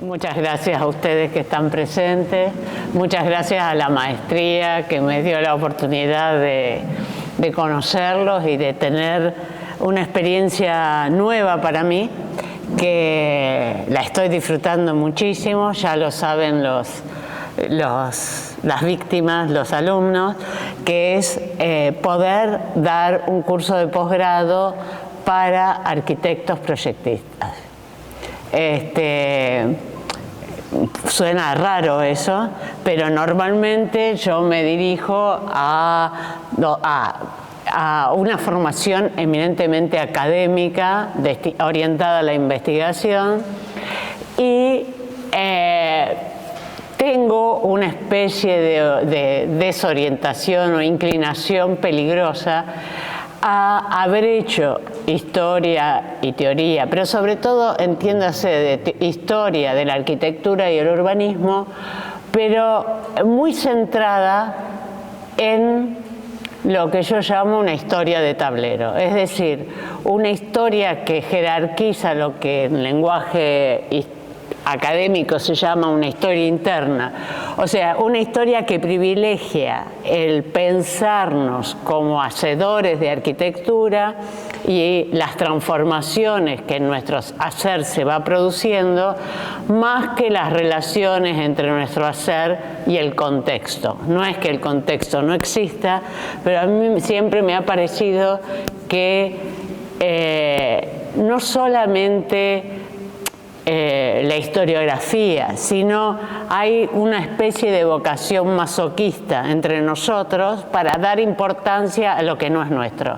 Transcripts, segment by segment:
Muchas gracias a ustedes que están presentes, muchas gracias a la maestría que me dio la oportunidad de conocerlos y de tener una experiencia nueva para mí, que la estoy disfrutando muchísimo, ya lo saben las víctimas, los alumnos, que es poder dar un curso de posgrado para arquitectos proyectistas. Suena raro eso, pero normalmente yo me dirijo a una formación eminentemente académica orientada a la investigación y tengo una especie de desorientación o inclinación peligrosa a haber hecho historia y teoría, pero sobre todo, entiéndase, de historia de la arquitectura y el urbanismo, pero muy centrada en lo que yo llamo una historia de tablero, es decir, una historia que jerarquiza lo que en lenguaje académico se llama una historia interna, o sea, una historia que privilegia el pensarnos como hacedores de arquitectura y las transformaciones que en nuestro hacer se va produciendo, más que las relaciones entre nuestro hacer y el contexto. No es que el contexto no exista, pero a mí siempre me ha parecido que no solamente la historiografía, sino hay una especie de vocación masoquista entre nosotros para dar importancia a lo que no es nuestro.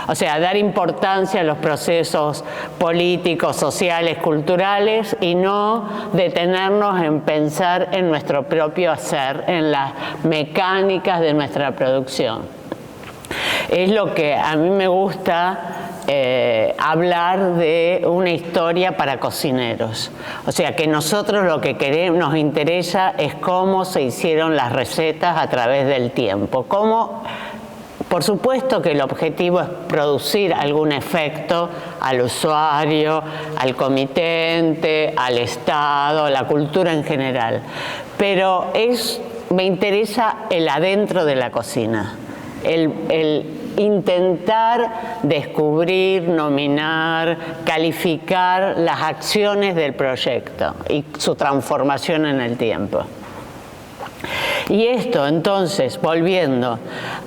O sea, dar importancia a los procesos políticos, sociales, culturales y no detenernos en pensar en nuestro propio hacer, en las mecánicas de nuestra producción. Es lo que a mí me gusta hablar de una historia para cocineros. O sea, que nosotros lo que nos interesa es cómo se hicieron las recetas a través del tiempo. Cómo, por supuesto que el objetivo es producir algún efecto al usuario, al comitente, al Estado, a la cultura en general. Pero me interesa el adentro de la cocina. El intentar descubrir, nominar, calificar las acciones del proyecto y su transformación en el tiempo. Y esto, entonces, volviendo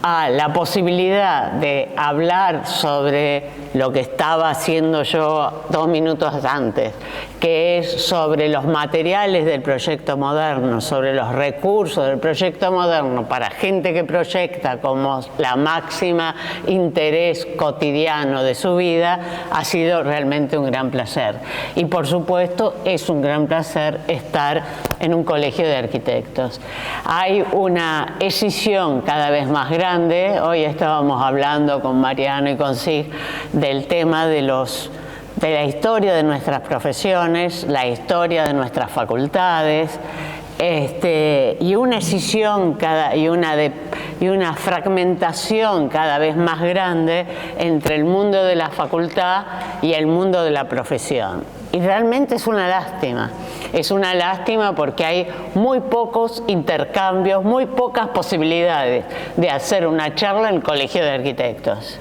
a la posibilidad de hablar sobre lo que estaba haciendo yo 2 minutos antes, que es sobre los materiales del proyecto moderno, sobre los recursos del proyecto moderno para gente que proyecta como la máxima interés cotidiano de su vida, ha sido realmente un gran placer. Y por supuesto es un gran placer estar en un colegio de arquitectos. Hay una escisión cada vez más grande. Hoy estábamos hablando con Mariano y con Sig del tema de la historia de nuestras profesiones, la historia de nuestras facultades, y una escisión y una fragmentación cada vez más grande entre el mundo de la facultad y el mundo de la profesión. Y realmente es una lástima. Es una lástima porque hay muy pocos intercambios, muy pocas posibilidades de hacer una charla en el colegio de arquitectos.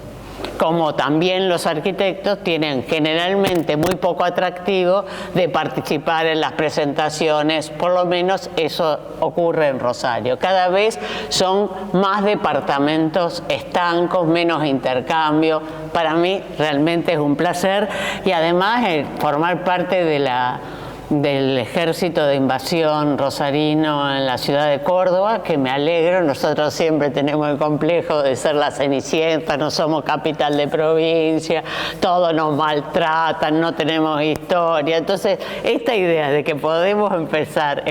Como también los arquitectos tienen generalmente muy poco atractivo de participar en las presentaciones, por lo menos eso ocurre en Rosario. Cada vez son más departamentos estancos, menos intercambio. Para mí realmente es un placer y además formar parte del ejército de invasión rosarino en la ciudad de Córdoba, que me alegro. Nosotros siempre tenemos el complejo de ser la Cenicienta, no somos capital de provincia, todos nos maltratan, no tenemos historia. Entonces, esta idea de que podemos empezar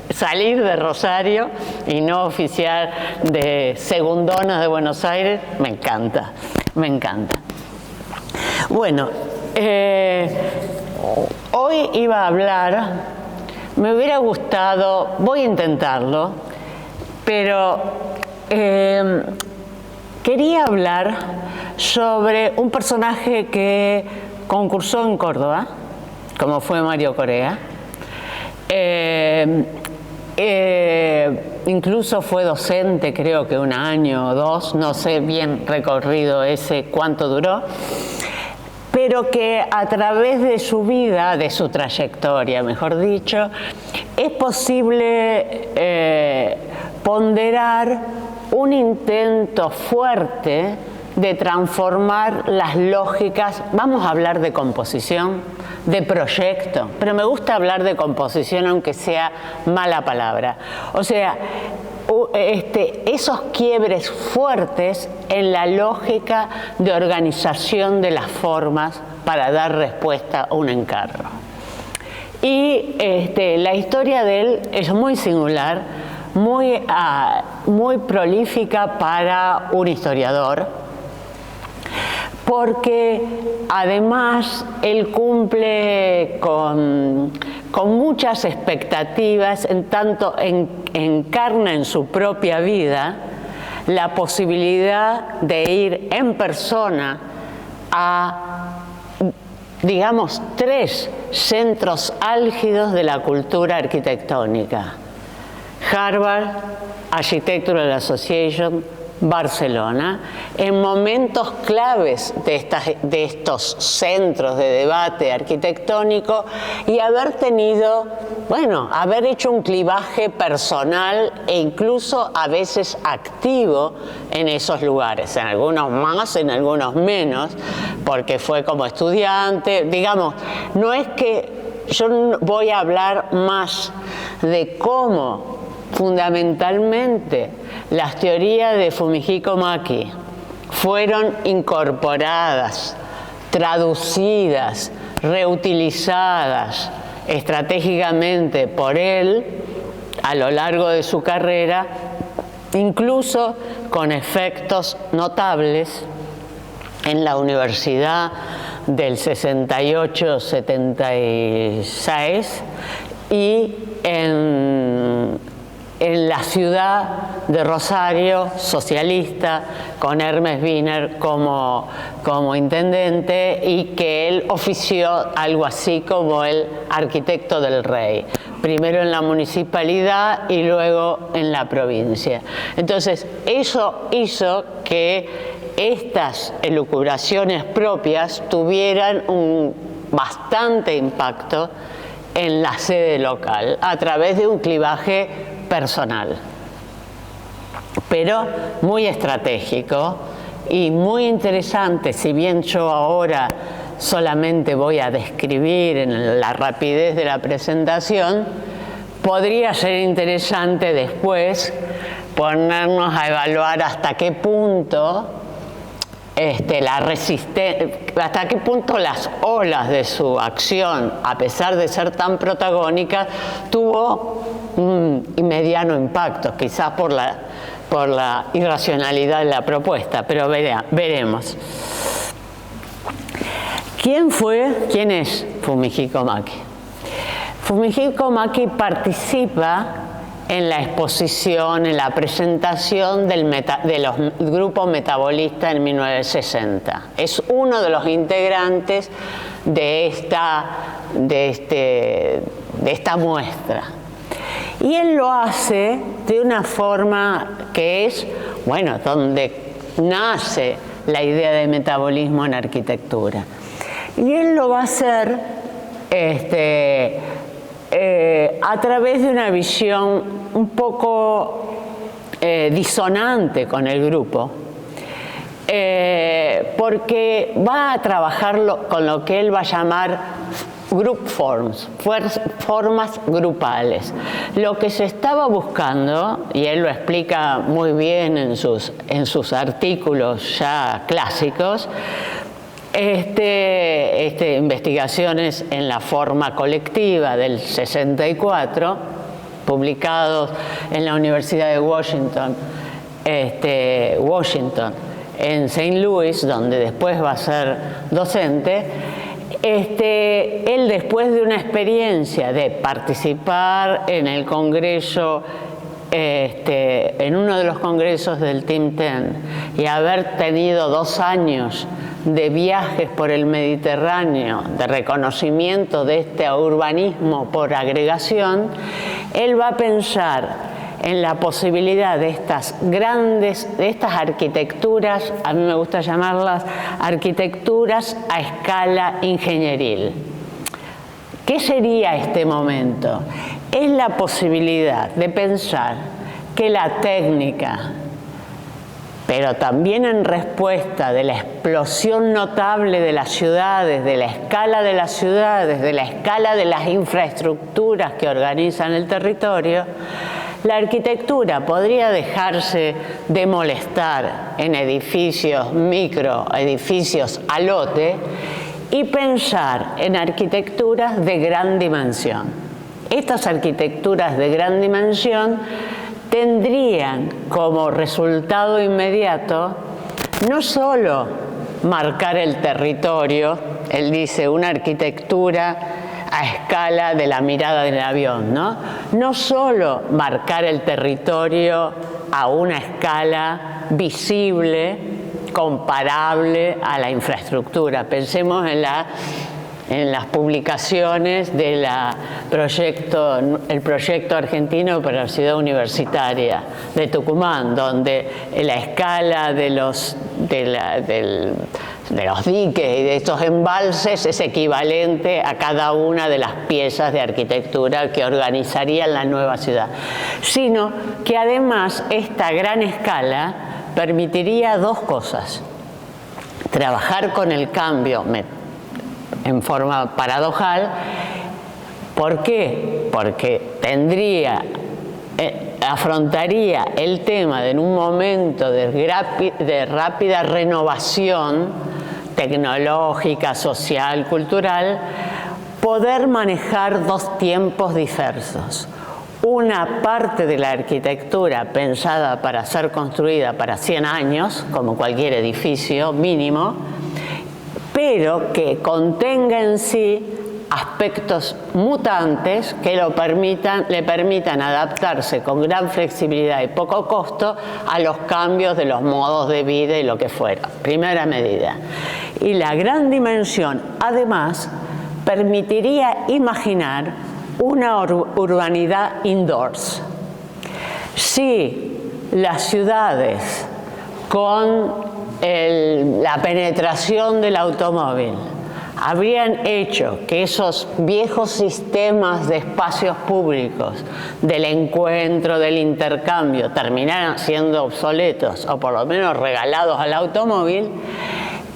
salir de Rosario y no oficiar de segundonas de Buenos Aires, me encanta, me encanta. Bueno, hoy iba a hablar, me hubiera gustado, voy a intentarlo, pero quería hablar sobre un personaje que concursó en Córdoba, como fue Mario Correa, Incluso fue docente, creo que un año o dos, no sé bien recorrido ese cuánto duró, pero que a través de su vida, de su trayectoria, mejor dicho, es posible ponderar un intento fuerte de transformar las lógicas. Vamos a hablar de composición, de proyecto, pero me gusta hablar de composición aunque sea mala palabra. O sea, esos quiebres fuertes en la lógica de organización de las formas para dar respuesta a un encargo. Y la historia de él es muy singular, muy prolífica para un historiador, porque además él cumple con muchas expectativas, en tanto encarna en su propia vida la posibilidad de ir en persona a, digamos, 3 centros álgidos de la cultura arquitectónica: Harvard, Architectural Association, Barcelona, en momentos claves de estos centros de debate arquitectónico, y haber hecho un clivaje personal e incluso a veces activo en esos lugares, en algunos más, en algunos menos, porque fue como estudiante. Digamos, no es que yo voy a hablar más de cómo fundamentalmente las teorías de Fumihiko Maki fueron incorporadas, traducidas, reutilizadas estratégicamente por él a lo largo de su carrera, incluso con efectos notables en la universidad del 68-76 y en la ciudad de Rosario, socialista, con Hermes Wiener como intendente, y que él ofició algo así como el arquitecto del rey, primero en la municipalidad y luego en la provincia. Entonces, eso hizo que estas elucubraciones propias tuvieran un bastante impacto en la sede local a través de un clivaje personal, pero muy estratégico y muy interesante. Si bien yo ahora solamente voy a describir en la rapidez de la presentación, podría ser interesante después ponernos a evaluar hasta qué punto hasta qué punto las olas de su acción, a pesar de ser tan protagónicas, tuvo un mediano impacto, quizás por la irracionalidad de la propuesta, pero veremos. ¿Quién es Fumihiko Maki? Fumihiko Maki participa en la exposición, en la presentación del grupo metabolista en 1960. Es uno de los integrantes de esta muestra. Y él lo hace de una forma que es, donde nace la idea de metabolismo en arquitectura. Y él lo va a hacer a través de una visión un poco disonante con el grupo, porque va a trabajarlo con lo que él va a llamar group forms, formas grupales. Lo que se estaba buscando, y él lo explica muy bien en sus artículos ya clásicos, investigaciones en la forma colectiva del 64, publicados en la Universidad de Washington, en St. Louis, donde después va a ser docente. Él, después de una experiencia de participar en el congreso, en uno de los congresos del Team 10, y haber tenido 2 años de viajes por el Mediterráneo, de reconocimiento de este urbanismo por agregación, él va a pensar en la posibilidad de estas arquitecturas, a mí me gusta llamarlas arquitecturas a escala ingenieril. ¿Qué sería este momento? Es la posibilidad de pensar que la técnica, pero también en respuesta de la explosión notable de las ciudades, de la escala de las ciudades, de la escala de las infraestructuras que organizan el territorio, la arquitectura podría dejarse de molestar en edificios microedificios a lote y pensar en arquitecturas de gran dimensión. Estas arquitecturas de gran dimensión tendrían como resultado inmediato no solo marcar el territorio, él dice una arquitectura a escala de la mirada del avión, ¿no? No solo marcar el territorio a una escala visible, comparable a la infraestructura. Pensemos en las publicaciones del el proyecto argentino para la ciudad universitaria de Tucumán, donde la escala de los diques y de estos embalses es equivalente a cada una de las piezas de arquitectura que organizarían la nueva ciudad, sino que además esta gran escala permitiría dos cosas: trabajar con el cambio en forma paradojal. ¿Por qué? Porque afrontaría el tema de en un momento de rápida renovación tecnológica, social, cultural, poder manejar dos tiempos diversos. Una parte de la arquitectura pensada para ser construida para 100 años, como cualquier edificio mínimo, pero que contenga en sí aspectos mutantes que le permitan adaptarse con gran flexibilidad y poco costo a los cambios de los modos de vida y lo que fuera. Primera medida. Y la gran dimensión, además, permitiría imaginar una urbanidad indoors. Si las ciudades con la penetración del automóvil habrían hecho que esos viejos sistemas de espacios públicos, del encuentro, del intercambio, terminaran siendo obsoletos o por lo menos regalados al automóvil,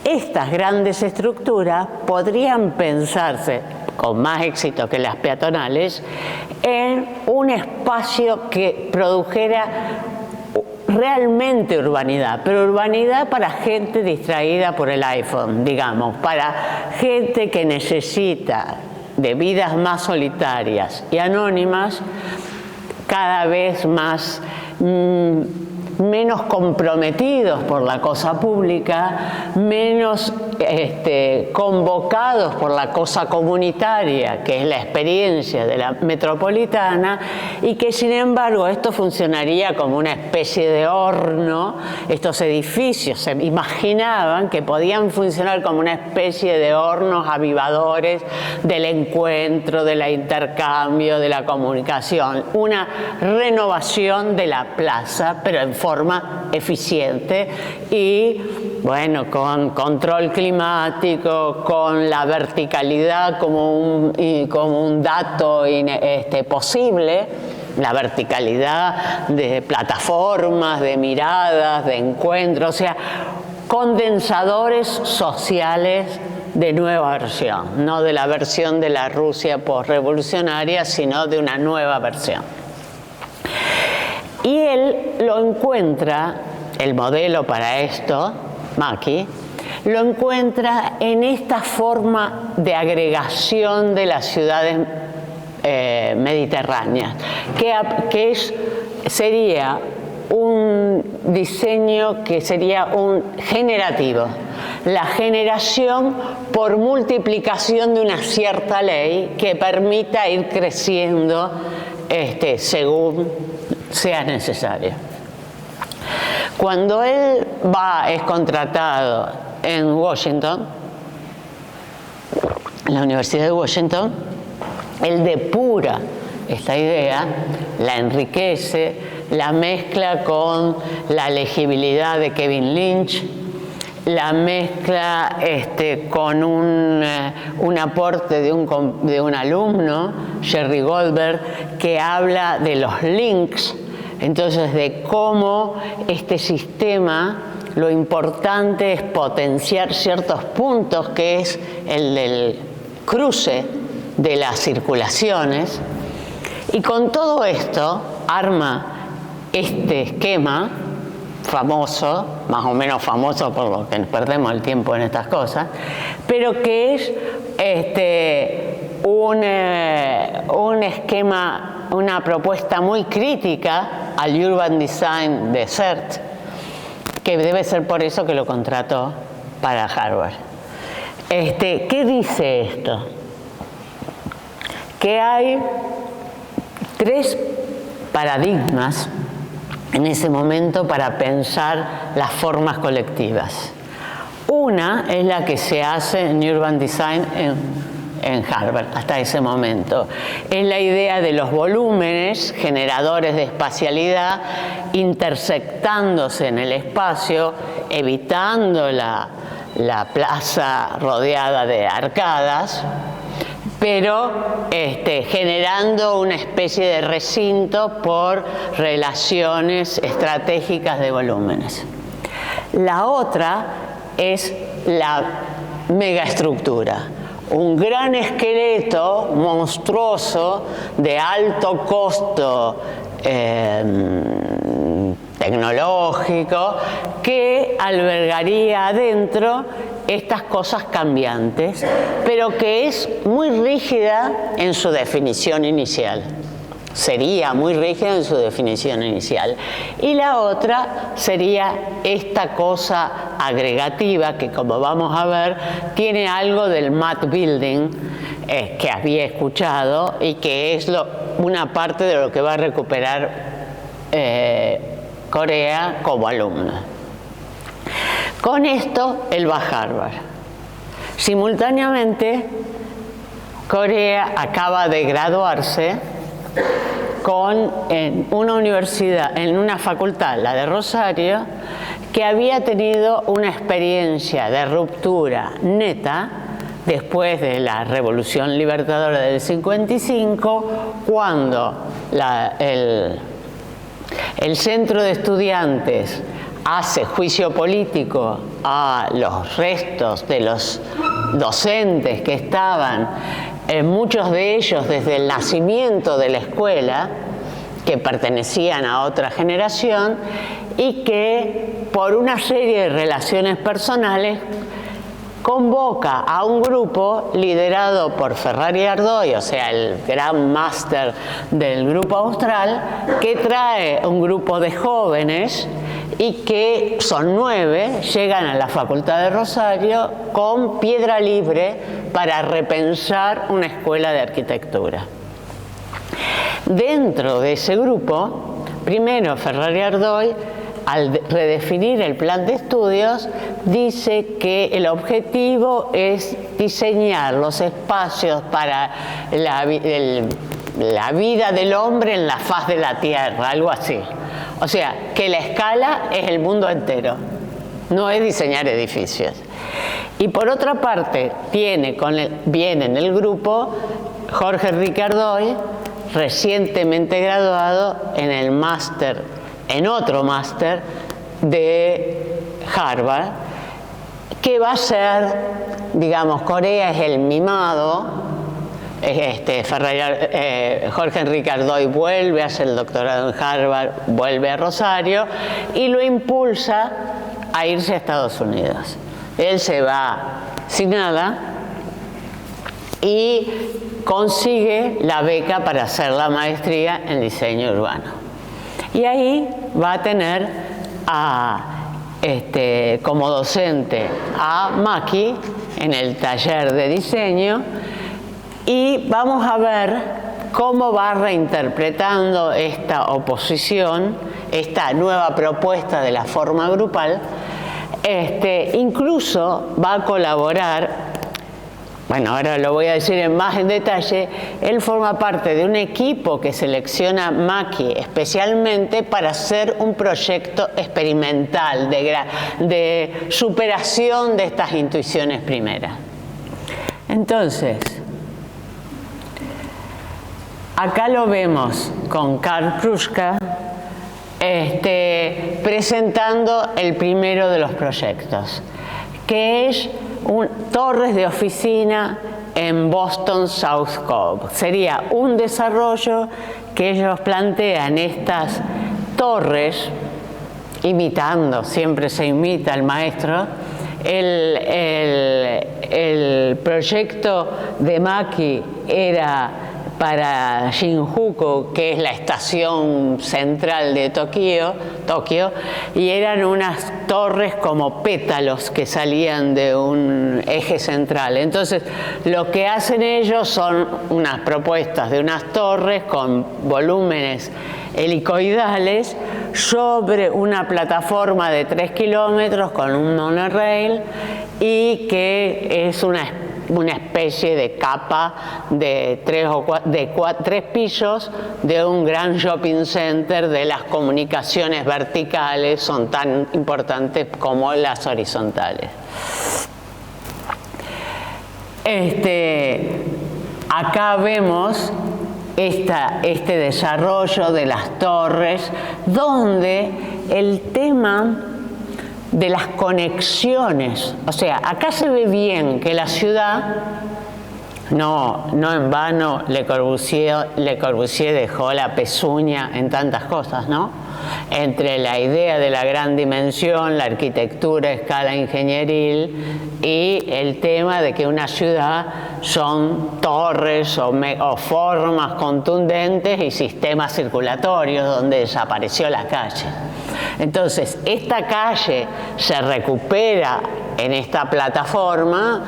estas grandes estructuras podrían pensarse, con más éxito que las peatonales, en un espacio que produjera realmente urbanidad, pero urbanidad para gente distraída por el iPhone, digamos, para gente que necesita de vidas más solitarias y anónimas, cada vez más menos comprometidos por la cosa pública, menos convocados por la cosa comunitaria, que es la experiencia de la metropolitana, y que sin embargo esto funcionaría como una especie de horno. Estos edificios se imaginaban que podían funcionar como una especie de hornos avivadores del encuentro, del intercambio, de la comunicación, una renovación de la plaza, pero en forma eficiente y, bueno, con control climático, con la verticalidad como un dato posible, la verticalidad de plataformas, de miradas, de encuentros, o sea, condensadores sociales de nueva versión, no de la versión de la Rusia posrevolucionaria, sino de una nueva versión. Y él lo encuentra, el modelo para esto, Macchi, lo encuentra en esta forma de agregación de las ciudades mediterráneas, que sería un diseño que sería un generativo, la generación por multiplicación de una cierta ley que permita ir creciendo según sea necesario. Cuando él es contratado en Washington, en la Universidad de Washington, él depura esta idea, la enriquece, la mezcla con la legibilidad de Kevin Lynch, la mezcla con un aporte de un alumno, Jerry Goldberg, que habla de los links, entonces de cómo este sistema, lo importante es potenciar ciertos puntos, que es el del cruce de las circulaciones, y con todo esto arma este esquema famoso, más o menos famoso por lo que nos perdemos el tiempo en estas cosas, pero que es un esquema, una propuesta muy crítica al Urban Design de CERT, que debe ser por eso que lo contrató para Harvard. ¿Qué dice esto? Que hay 3 paradigmas en ese momento para pensar las formas colectivas. Una es la que se hace en Urban Design en Harvard hasta ese momento. Es la idea de los volúmenes generadores de espacialidad intersectándose en el espacio, evitando la plaza rodeada de arcadas, pero generando una especie de recinto por relaciones estratégicas de volúmenes. La otra es la megaestructura, un gran esqueleto monstruoso de alto costo tecnológico que albergaría adentro estas cosas cambiantes, pero que es muy rígida en su definición inicial. Sería muy rígida en su definición inicial. Y la otra sería esta cosa agregativa que, como vamos a ver, tiene algo del mat building que había escuchado y que es una parte de lo que va a recuperar Corea como alumna. Con esto, él va a Harvard. Simultáneamente, Corea acaba de graduarse en una universidad, en una facultad, la de Rosario, que había tenido una experiencia de ruptura neta después de la Revolución Libertadora del 55, cuando el centro de estudiantes hace juicio político a los restos de los docentes que estaban, muchos de ellos desde el nacimiento de la escuela, que pertenecían a otra generación y que por una serie de relaciones personales convoca a un grupo liderado por Ferrari Ardoy, o sea, el gran máster del grupo austral, que trae un grupo de jóvenes y que son 9, llegan a la Facultad de Rosario con piedra libre para repensar una escuela de arquitectura. Dentro de ese grupo, primero Ferrari Ardoy, al redefinir el plan de estudios, dice que el objetivo es diseñar los espacios para la vida del hombre en la faz de la Tierra, algo así. O sea, que la escala es el mundo entero, no es diseñar edificios. Y por otra parte, viene en el grupo Jorge Enrique Ardoy, recientemente graduado en otro máster de Harvard, que va a ser, digamos, Corea es el mimado. Jorge Enrique Ardoy vuelve a hacer el doctorado en Harvard, vuelve a Rosario y lo impulsa a irse a Estados Unidos. Él se va sin nada y consigue la beca para hacer la maestría en diseño urbano. Y ahí va a tener como docente a Maki en el taller de diseño, y vamos a ver cómo va reinterpretando esta oposición, esta nueva propuesta de la forma grupal, incluso va a colaborar, bueno, ahora lo voy a decir más en detalle, él forma parte de un equipo que selecciona Mackie especialmente para hacer un proyecto experimental de superación de estas intuiciones primeras. Entonces, acá lo vemos con Karl Pruska presentando el primero de los proyectos, que es torres de oficina en Boston South Cove. Sería un desarrollo que ellos plantean estas torres, imitando, siempre se imita al maestro. El proyecto de Mackie era para Shinjuku, que es la estación central de Tokio, y eran unas torres como pétalos que salían de un eje central. Entonces, lo que hacen ellos son unas propuestas de unas torres con volúmenes helicoidales sobre una plataforma de 3 kilómetros con un monorail, y que es una especie de capa de 3 pisos de un gran shopping center de las comunicaciones verticales, son tan importantes como las horizontales. Acá vemos este desarrollo de las torres, donde el tema de las conexiones, o sea, acá se ve bien que la ciudad, no en vano Le Corbusier dejó la pezuña en tantas cosas, ¿no? Entre la idea de la gran dimensión, la arquitectura a escala ingenieril y el tema de que una ciudad son torres o formas contundentes y sistemas circulatorios donde desapareció la calle. Entonces, esta calle se recupera en esta plataforma,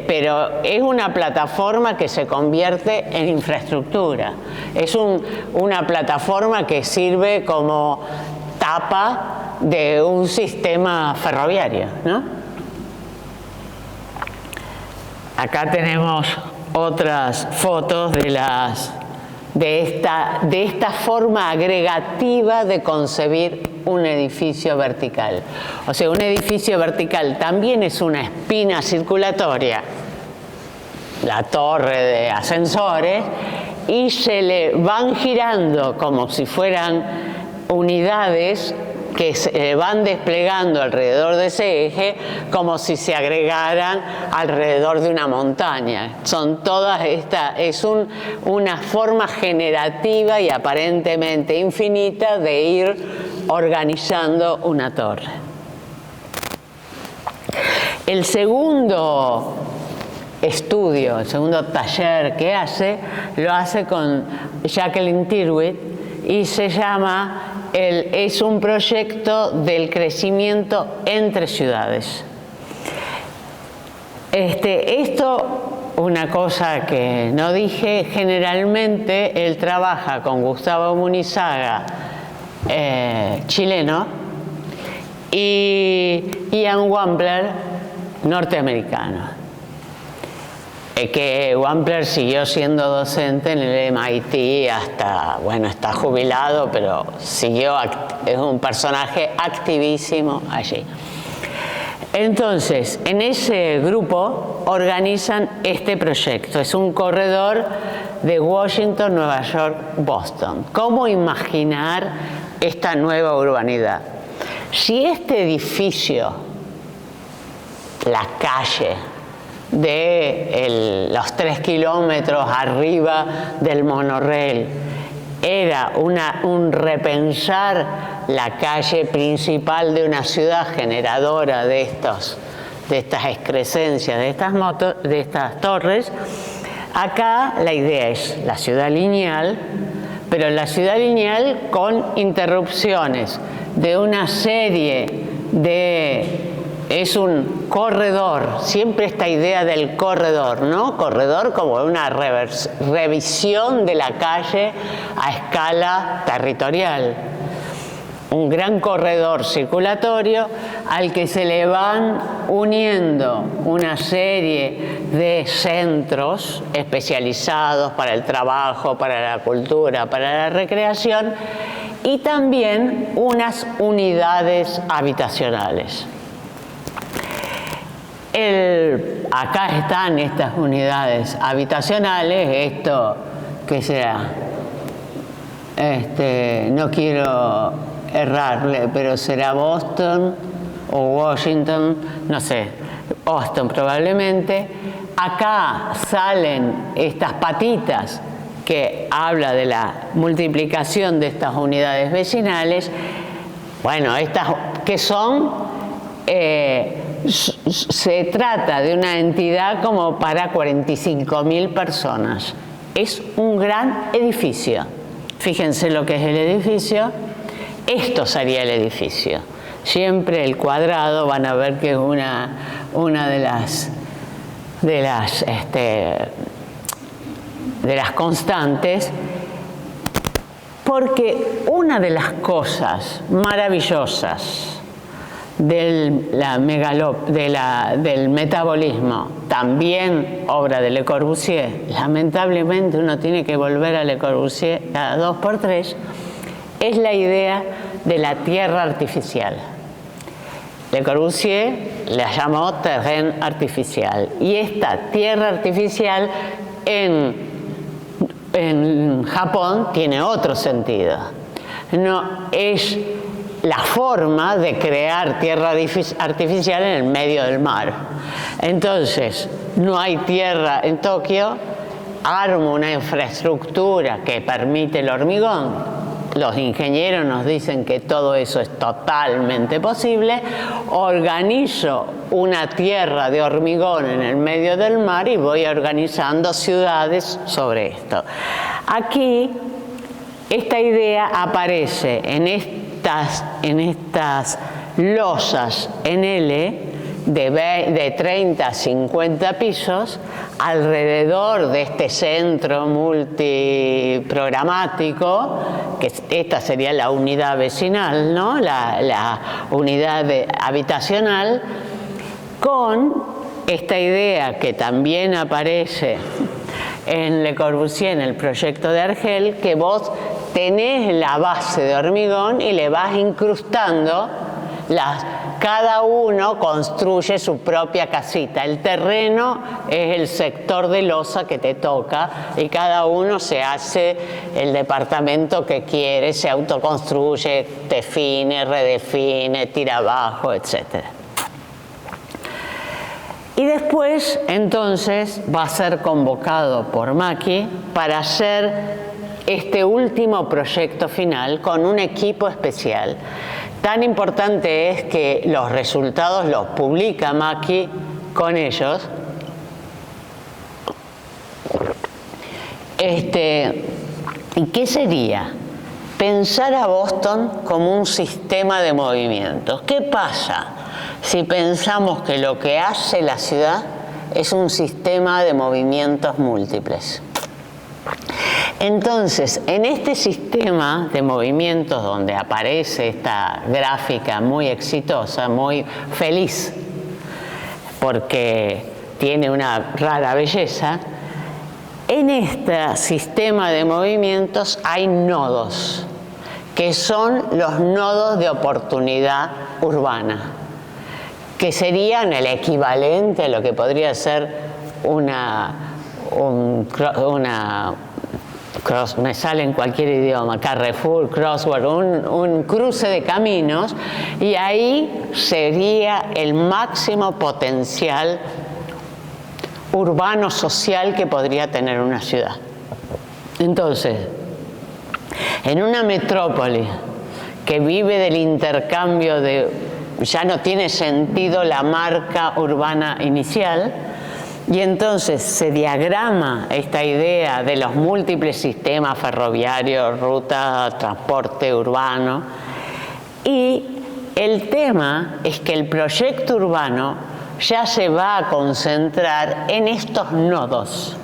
pero es una plataforma que se convierte en infraestructura. Es una plataforma que sirve como tapa de un sistema ferroviario, ¿no? Acá tenemos otras fotos de esta forma agregativa de concebir un edificio vertical. O sea, un edificio vertical también es una espina circulatoria, la torre de ascensores, y se le van girando como si fueran unidades que se van desplegando alrededor de ese eje como si se agregaran alrededor de una montaña. Son todas es una forma generativa y aparentemente infinita de ir organizando una torre. El segundo estudio, el segundo taller que lo hace con Jacqueline Tyrwhitt y se llama es un proyecto del crecimiento entre ciudades. Una cosa que no dije, generalmente él trabaja con Gustavo Munizaga, chileno, y Ian Wampler, norteamericano. Que Wampler siguió siendo docente en el MIT hasta, bueno, está jubilado, pero es un personaje activísimo allí. Entonces, en ese grupo organizan este proyecto. Es un corredor de Washington, Nueva York, Boston. ¿Cómo imaginar esta nueva urbanidad? Si este edificio, la calle, de los 3 kilómetros arriba del monorriel era un repensar la calle principal de una ciudad generadora de estas excrescencias, de estas torres, acá la idea es la ciudad lineal, pero la ciudad lineal con interrupciones de una serie de... Es un corredor, siempre esta idea del corredor, ¿no? Corredor como una revisión de la calle a escala territorial. un gran corredor circulatorio al que se le van uniendo una serie de centros especializados para el trabajo, para la cultura, para la recreación y también unas unidades habitacionales. Acá están estas unidades habitacionales, esto que será, no quiero errarle, pero será Boston o Washington, no sé, Boston probablemente. Acá salen estas patitas que habla de la multiplicación de estas unidades vecinales. Bueno, estas que son, se trata de una entidad como para 45.000 personas. Es un gran edificio. Fíjense lo que es el edificio. Esto sería el edificio. Siempre el cuadrado, van a ver que es una de las constantes, porque una de las cosas maravillosas del metabolismo, también obra de Le Corbusier, lamentablemente uno tiene que volver a Le Corbusier cada 2 por 3, es la idea de la tierra artificial. Le Corbusier la llamó terreno artificial, y esta tierra artificial en Japón tiene otro sentido. No es la forma de crear tierra artificial en el medio del mar. Entonces, no hay tierra en Tokio, armo una infraestructura que permite el hormigón. Los ingenieros nos dicen que todo eso es totalmente posible. Organizo una tierra de hormigón en el medio del mar y voy organizando ciudades sobre esto. Aquí, esta idea aparece en estas losas en L de 30 a 50 pisos alrededor de este centro multiprogramático, que esta sería la unidad vecinal, ¿no? la unidad habitacional, con esta idea que también aparece en Le Corbusier, en el proyecto de Argel, que vos tenés la base de hormigón y le vas incrustando cada uno construye su propia casita. El terreno es el sector de losa que te toca y cada uno se hace el departamento que quiere, se autoconstruye, define, redefine, tira abajo, etc. Y después, entonces, va a ser convocado por Macchi para hacer este último proyecto final con un equipo especial. Tan importante es que los resultados los publica Macchi con ellos. ¿Y qué sería? Pensar a Boston como un sistema de movimientos. ¿Qué pasa si pensamos que lo que hace la ciudad es un sistema de movimientos múltiples? Entonces, en este sistema de movimientos donde aparece esta gráfica muy exitosa, muy feliz, porque tiene una rara belleza, en este sistema de movimientos hay nodos, que son los nodos de oportunidad urbana, que serían el equivalente a lo que podría ser me sale en cualquier idioma, Carrefour, Crossword, un cruce de caminos, y ahí sería el máximo potencial urbano social que podría tener una ciudad. Entonces, en una metrópoli que vive del intercambio ya no tiene sentido la marca urbana inicial, y entonces se diagrama esta idea de los múltiples sistemas ferroviarios, ruta, transporte urbano, y el tema es que el proyecto urbano ya se va a concentrar en estos nodos,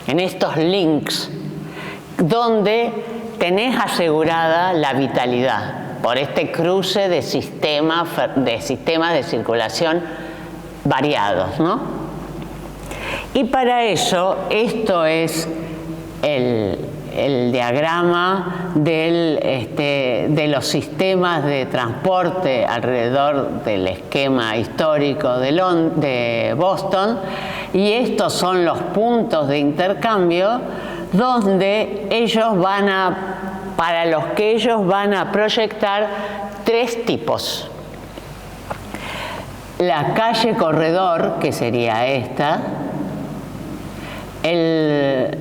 en estos links, donde tenés asegurada la vitalidad. por este cruce de sistemas de circulación variados, ¿no? Y para eso, esto es el diagrama de los sistemas de transporte alrededor del esquema histórico de Boston, y estos son los puntos de intercambio donde para los que ellos van a proyectar tres tipos. La calle corredor, que sería esta, el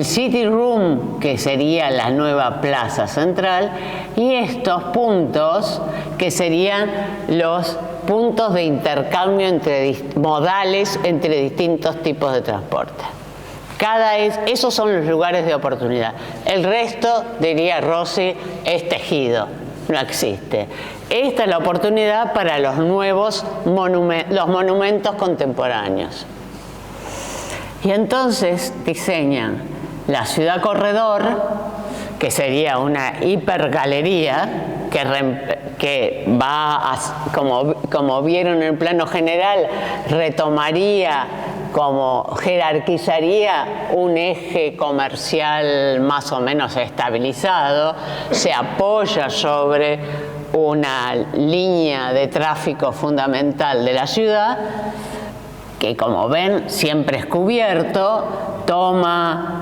City Room, que sería la nueva plaza central, y estos puntos que serían los puntos de intercambio modales entre distintos tipos de transporte. Esos son los lugares de oportunidad. El resto, diría Rossi, es tejido, no existe. Esta es la oportunidad para los nuevos monumentos contemporáneos. Y entonces diseñan la ciudad corredor, que sería una hipergalería que va, como vieron en el plano general, retomaría, jerarquizaría un eje comercial más o menos estabilizado, se apoya sobre una línea de tráfico fundamental de la ciudad, que como ven siempre es cubierto, va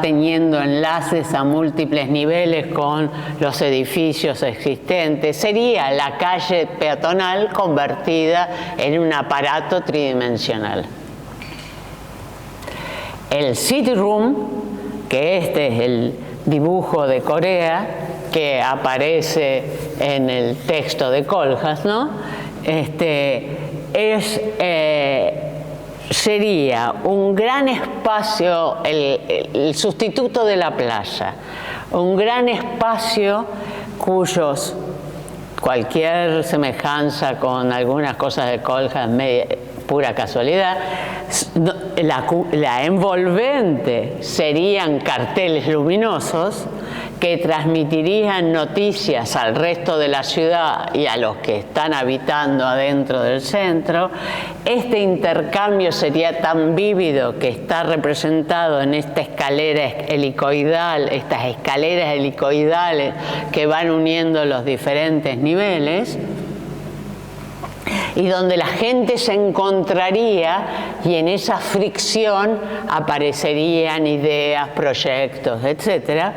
teniendo enlaces a múltiples niveles con los edificios existentes. Sería la calle peatonal convertida en un aparato tridimensional. El City Room, que este es el dibujo de Corea que aparece en el texto de Kohlhaas, ¿no? Sería un gran espacio, el sustituto de la playa, un gran espacio cualquier semejanza con algunas cosas de Kohlhaas pura casualidad. La envolvente serían carteles luminosos que transmitirían noticias al resto de la ciudad y a los que están habitando adentro del centro. Este intercambio sería tan vívido que está representado en esta escalera helicoidal, estas escaleras helicoidales que van uniendo los diferentes niveles, y donde la gente se encontraría y en esa fricción aparecerían ideas, proyectos, etc.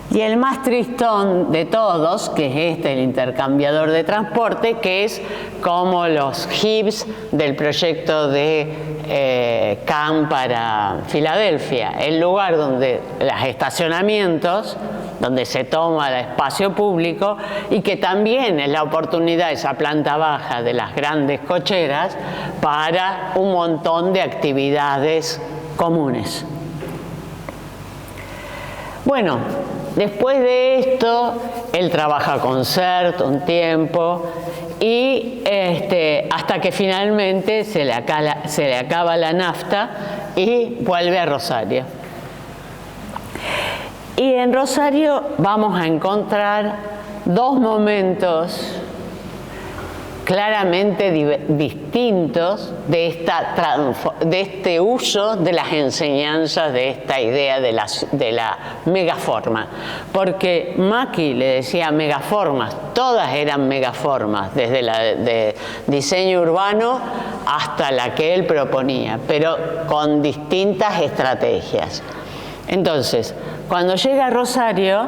Y el más tristón de todos, que es el intercambiador de transporte, que es como los Gibbs del proyecto de CAM para Filadelfia, el lugar donde los estacionamientos, donde se toma el espacio público, y que también es la oportunidad, esa planta baja de las grandes cocheras, para un montón de actividades comunes. Bueno, después de esto, él trabaja con CERT un tiempo y hasta que finalmente se le acaba la nafta y vuelve a Rosario. Y en Rosario vamos a encontrar dos momentos claramente distintos de este uso de las enseñanzas de esta idea de la megaforma. Porque Macchi le decía megaformas, todas eran megaformas, desde la de diseño urbano hasta la que él proponía, pero con distintas estrategias. Entonces, cuando llega a Rosario,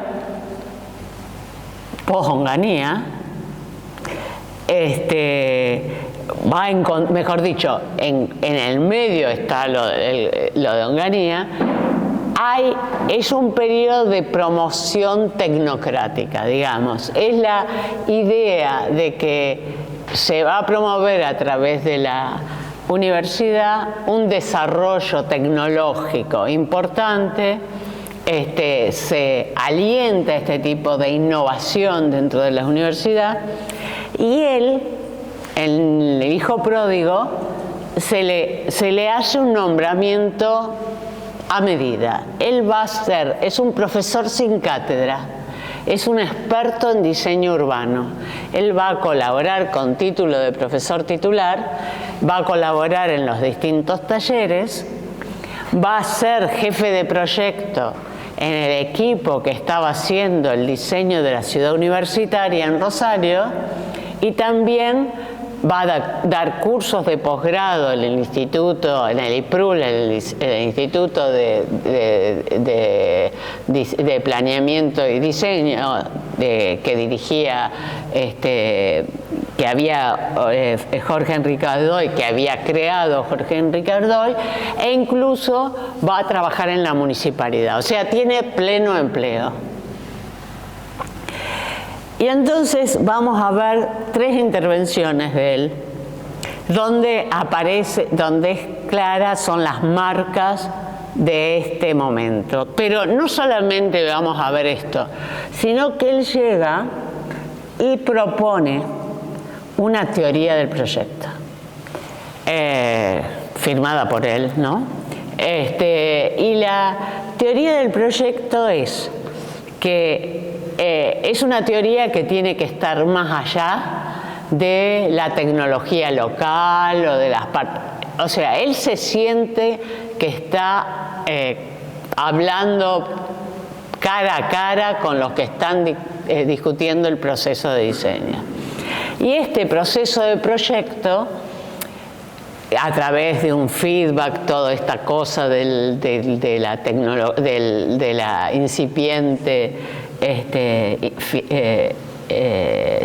post-Onganía, mejor dicho, en el medio está lo de Onganía, es un periodo de promoción tecnocrática, digamos. Es la idea de que se va a promover a través de la universidad un desarrollo tecnológico importante. Se alienta este tipo de innovación dentro de la universidad, y él, el hijo pródigo, se le hace un nombramiento a medida. Él va a ser, es un profesor sin cátedra, es un experto en diseño urbano. Él va a colaborar con título de profesor titular, va a colaborar en los distintos talleres, va a ser jefe de proyecto en el equipo que estaba haciendo el diseño de la ciudad universitaria en Rosario, y también va a dar cursos de posgrado en el instituto, en el IPRUL, en el Instituto de Planeamiento y Diseño que dirigía, que había Jorge Enrique Ardoy, que había creado Jorge Enrique Ardoy, e incluso va a trabajar en la municipalidad. O sea, tiene pleno empleo. Y entonces vamos a ver 3 intervenciones de él, donde es clara, son las marcas de este momento. Pero no solamente vamos a ver esto, sino que él llega y propone una teoría del proyecto, firmada por él, ¿no? Y la teoría del proyecto es que es una teoría que tiene que estar más allá de la tecnología local o de las partes. O sea, él se siente que está hablando cara a cara con los que están discutiendo el proceso de diseño. Y este proceso de proyecto, a través de un feedback, toda esta cosa de la incipiente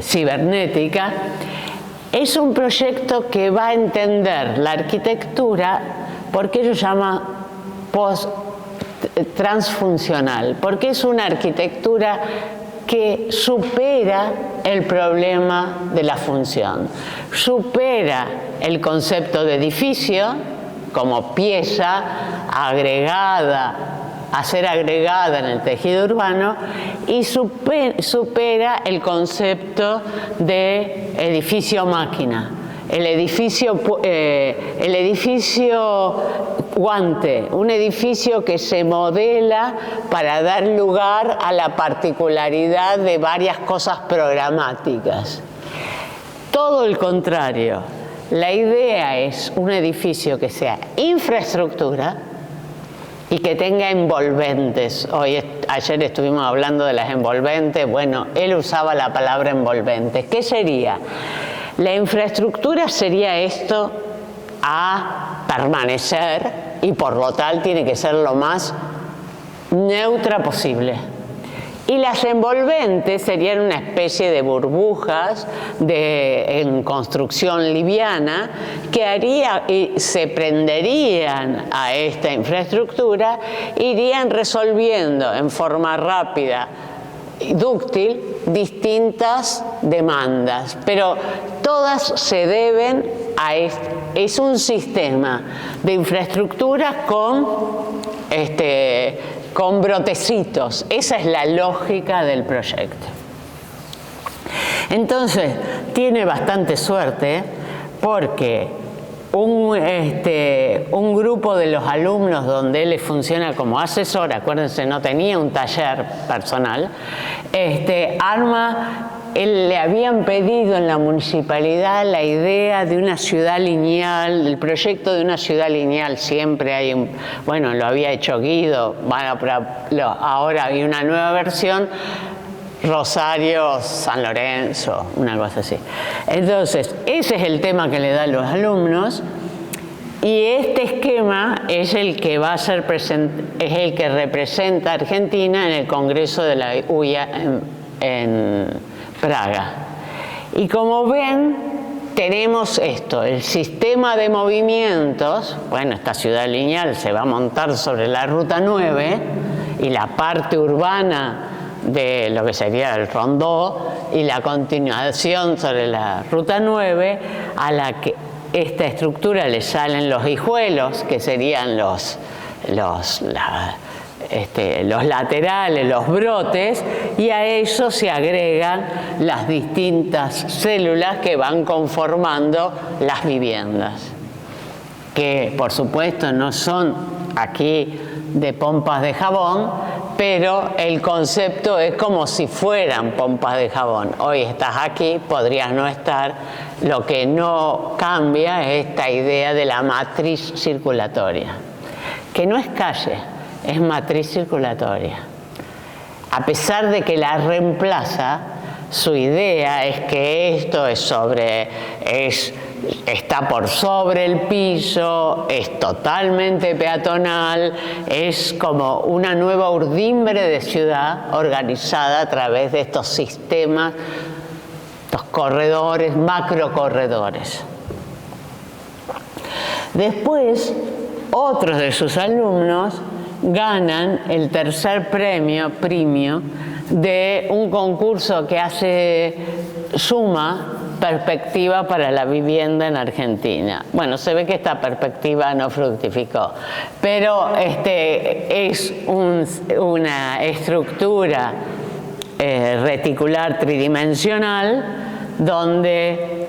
cibernética, es un proyecto que va a entender la arquitectura, porque ello llama transfuncional, porque es una arquitectura que supera el problema de la función, supera el concepto de edificio como pieza agregada, a ser agregada en el tejido urbano, y supera el concepto de edificio máquina, el edificio guante, un edificio que se modela para dar lugar a la particularidad de varias cosas programáticas. Todo el contrario, la idea es un edificio que sea infraestructura y que tenga envolventes. Ayer estuvimos hablando de las envolventes. Bueno, él usaba la palabra envolventes. ¿Qué sería? La infraestructura sería esto a permanecer, y por lo tal tiene que ser lo más neutra posible. Y las envolventes serían una especie de burbujas en construcción liviana que se prenderían a esta infraestructura, irían resolviendo en forma rápida y dúctil distintas demandas, pero todas se deben a es un sistema de infraestructuras con brotecitos. Esa es la lógica del proyecto. Entonces, tiene bastante suerte porque un grupo de los alumnos donde él funciona como asesor, acuérdense, no tenía un taller personal, le habían pedido en la municipalidad la idea de una ciudad lineal, el proyecto de una ciudad lineal. Siempre hay bueno, lo había hecho Guido, ahora hay una nueva versión, Rosario, San Lorenzo, una cosa así. Entonces, ese es el tema que le dan los alumnos, y este esquema es el que va a ser es el que representa a Argentina en el Congreso de la UIA en Praga. Y como ven, tenemos esto, el sistema de movimientos. Bueno, esta ciudad lineal se va a montar sobre la Ruta 9 y la parte urbana de lo que sería el Rondó y la continuación sobre la Ruta 9, a la que esta estructura le salen los hijuelos, que serían los laterales, los brotes, y a eso se agregan las distintas células que van conformando las viviendas, que por supuesto no son aquí de pompas de jabón, pero el concepto es como si fueran pompas de jabón. Hoy estás aquí, podrías no estar. Lo que no cambia es esta idea de la matriz circulatoria, que no es calle, es matriz circulatoria. A pesar de que la reemplaza, su idea es que esto está por sobre el piso, es totalmente peatonal, es como una nueva urdimbre de ciudad organizada a través de estos sistemas, estos corredores, macrocorredores. Después, otros de sus alumnos ganan el tercer premio de un concurso que hace Suma, Perspectiva para la Vivienda en Argentina. Bueno, se ve que esta perspectiva no fructificó, pero es una estructura reticular tridimensional donde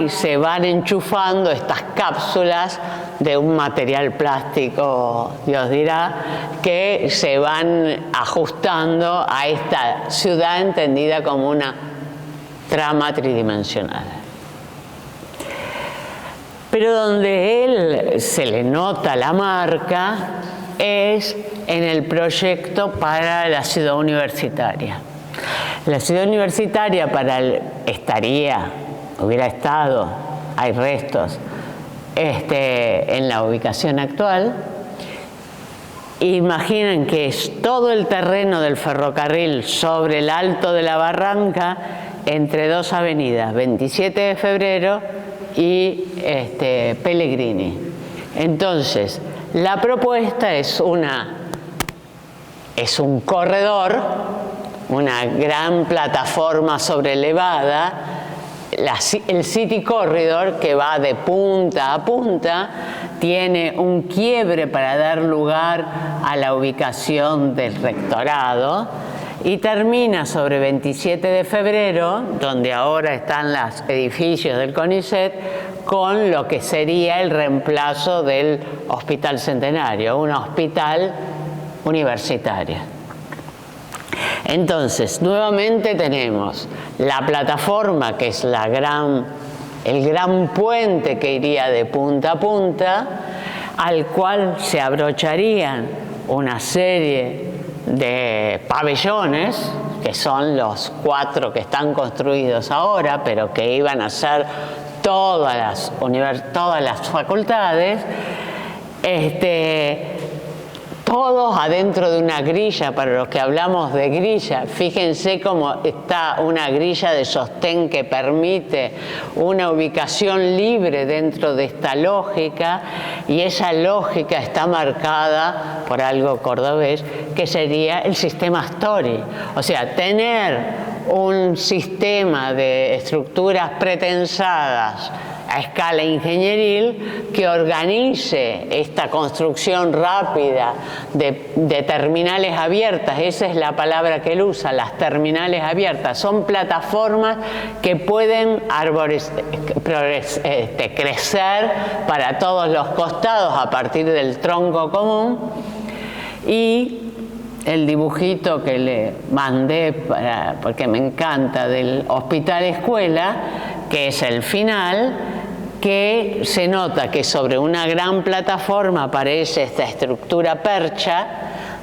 se van enchufando estas cápsulas de un material plástico, Dios dirá, que se van ajustando a esta ciudad entendida como una trama tridimensional. Pero donde él se le nota la marca es en el proyecto para la ciudad universitaria. La ciudad universitaria hubiera estado, hay restos, en la ubicación actual. Imaginen que es todo el terreno del ferrocarril sobre el alto de la barranca entre dos avenidas, 27 de Febrero y Pellegrini. Entonces, la propuesta es un corredor, una gran plataforma sobrelevada, el City Corridor, que va de punta a punta, tiene un quiebre para dar lugar a la ubicación del rectorado y termina sobre 27 de febrero, donde ahora están los edificios del CONICET, con lo que sería el reemplazo del Hospital Centenario, un hospital universitario. Entonces, nuevamente tenemos la plataforma, que es el gran puente que iría de punta a punta, al cual se abrocharían una serie de pabellones, que son los 4 que están construidos ahora, pero que iban a ser todas las facultades, todos adentro de una grilla. Para los que hablamos de grilla, fíjense cómo está una grilla de sostén que permite una ubicación libre dentro de esta lógica, y esa lógica está marcada por algo cordobés, que sería el sistema Astori. O sea, tener un sistema de estructuras pretensadas a escala ingenieril que organice esta construcción rápida de terminales abiertas. Esa es la palabra que él usa, las terminales abiertas. Son plataformas que pueden crecer para todos los costados a partir del tronco común. Y el dibujito que le mandé porque me encanta, del hospital escuela, que es el final, que se nota que sobre una gran plataforma aparece esta estructura percha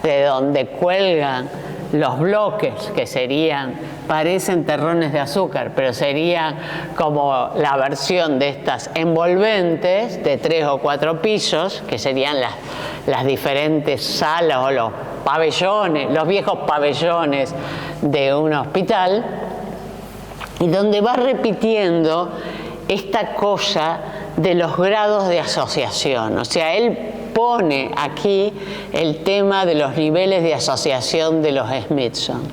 de donde cuelgan los bloques, que parecen terrones de azúcar, pero serían como la versión de estas envolventes de 3 o 4 pisos, que serían las diferentes salas o los pabellones, los viejos pabellones de un hospital, y donde va repitiendo esta cosa de los grados de asociación. O sea, él pone aquí el tema de los niveles de asociación de los Smithson.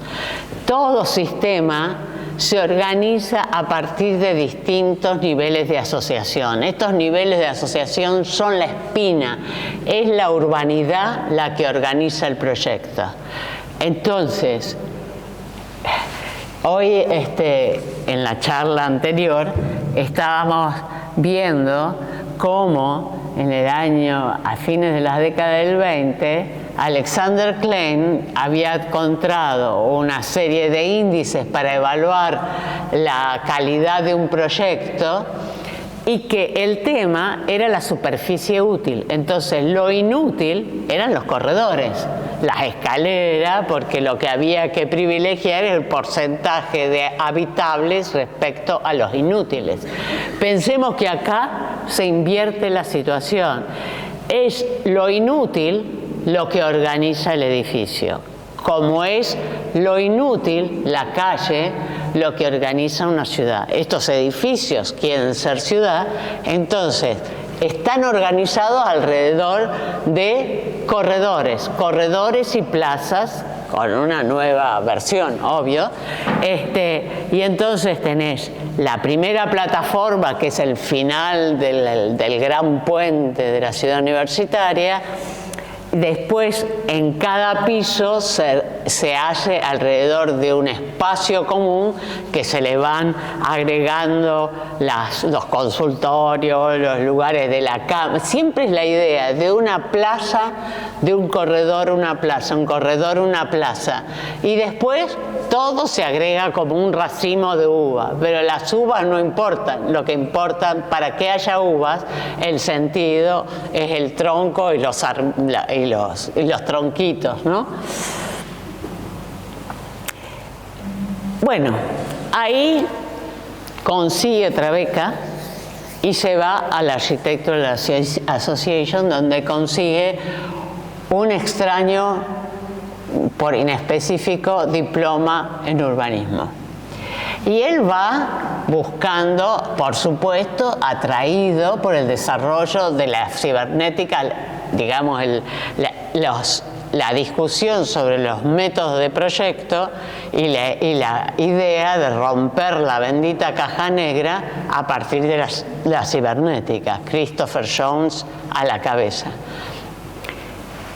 Todo sistema se organiza a partir de distintos niveles de asociación. Estos niveles de asociación son la espina, es la urbanidad la que organiza el proyecto. Entonces, hoy en la charla anterior estábamos viendo cómo a fines de la década del 20, Alexander Klein había encontrado una serie de índices para evaluar la calidad de un proyecto y que el tema era la superficie útil. Entonces, lo inútil eran los corredores, las escaleras, porque lo que había que privilegiar era el porcentaje de habitables respecto a los inútiles. Pensemos que acá se invierte la situación. Es lo inútil lo que organiza el edificio, como es lo inútil, la calle, lo que organiza una ciudad. Estos edificios quieren ser ciudad, entonces están organizados alrededor de corredores y plazas, con una nueva versión, obvio. Y entonces tenés la primera plataforma, que es el final del gran puente de la ciudad universitaria. Después, en cada piso se hace alrededor de un espacio común que se le van agregando los consultorios, los lugares de la cama. Siempre es la idea de una plaza, de un corredor, una plaza, un corredor, una plaza. Y después todo se agrega como un racimo de uvas, pero las uvas no importan. Lo que importa para que haya uvas, el sentido es el tronco y los tronquitos, ¿no? Bueno, ahí consigue otra beca y se va al Architectural Association, donde consigue un extraño, por inespecífico, diploma en urbanismo. Y él va buscando, por supuesto, atraído por el desarrollo de la cibernética, digamos, la discusión sobre los métodos de proyecto y la idea de romper la bendita caja negra a partir de la cibernética. Christopher Jones a la cabeza.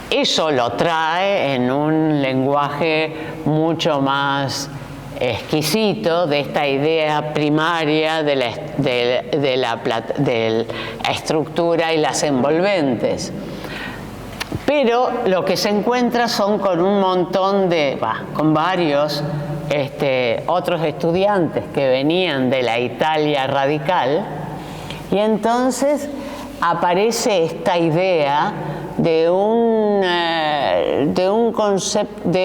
Eso lo trae en un lenguaje mucho más exquisito de esta idea primaria de la estructura y las envolventes. Pero lo que se encuentra son con un montón con varios otros estudiantes que venían de la Italia radical, y entonces aparece esta idea de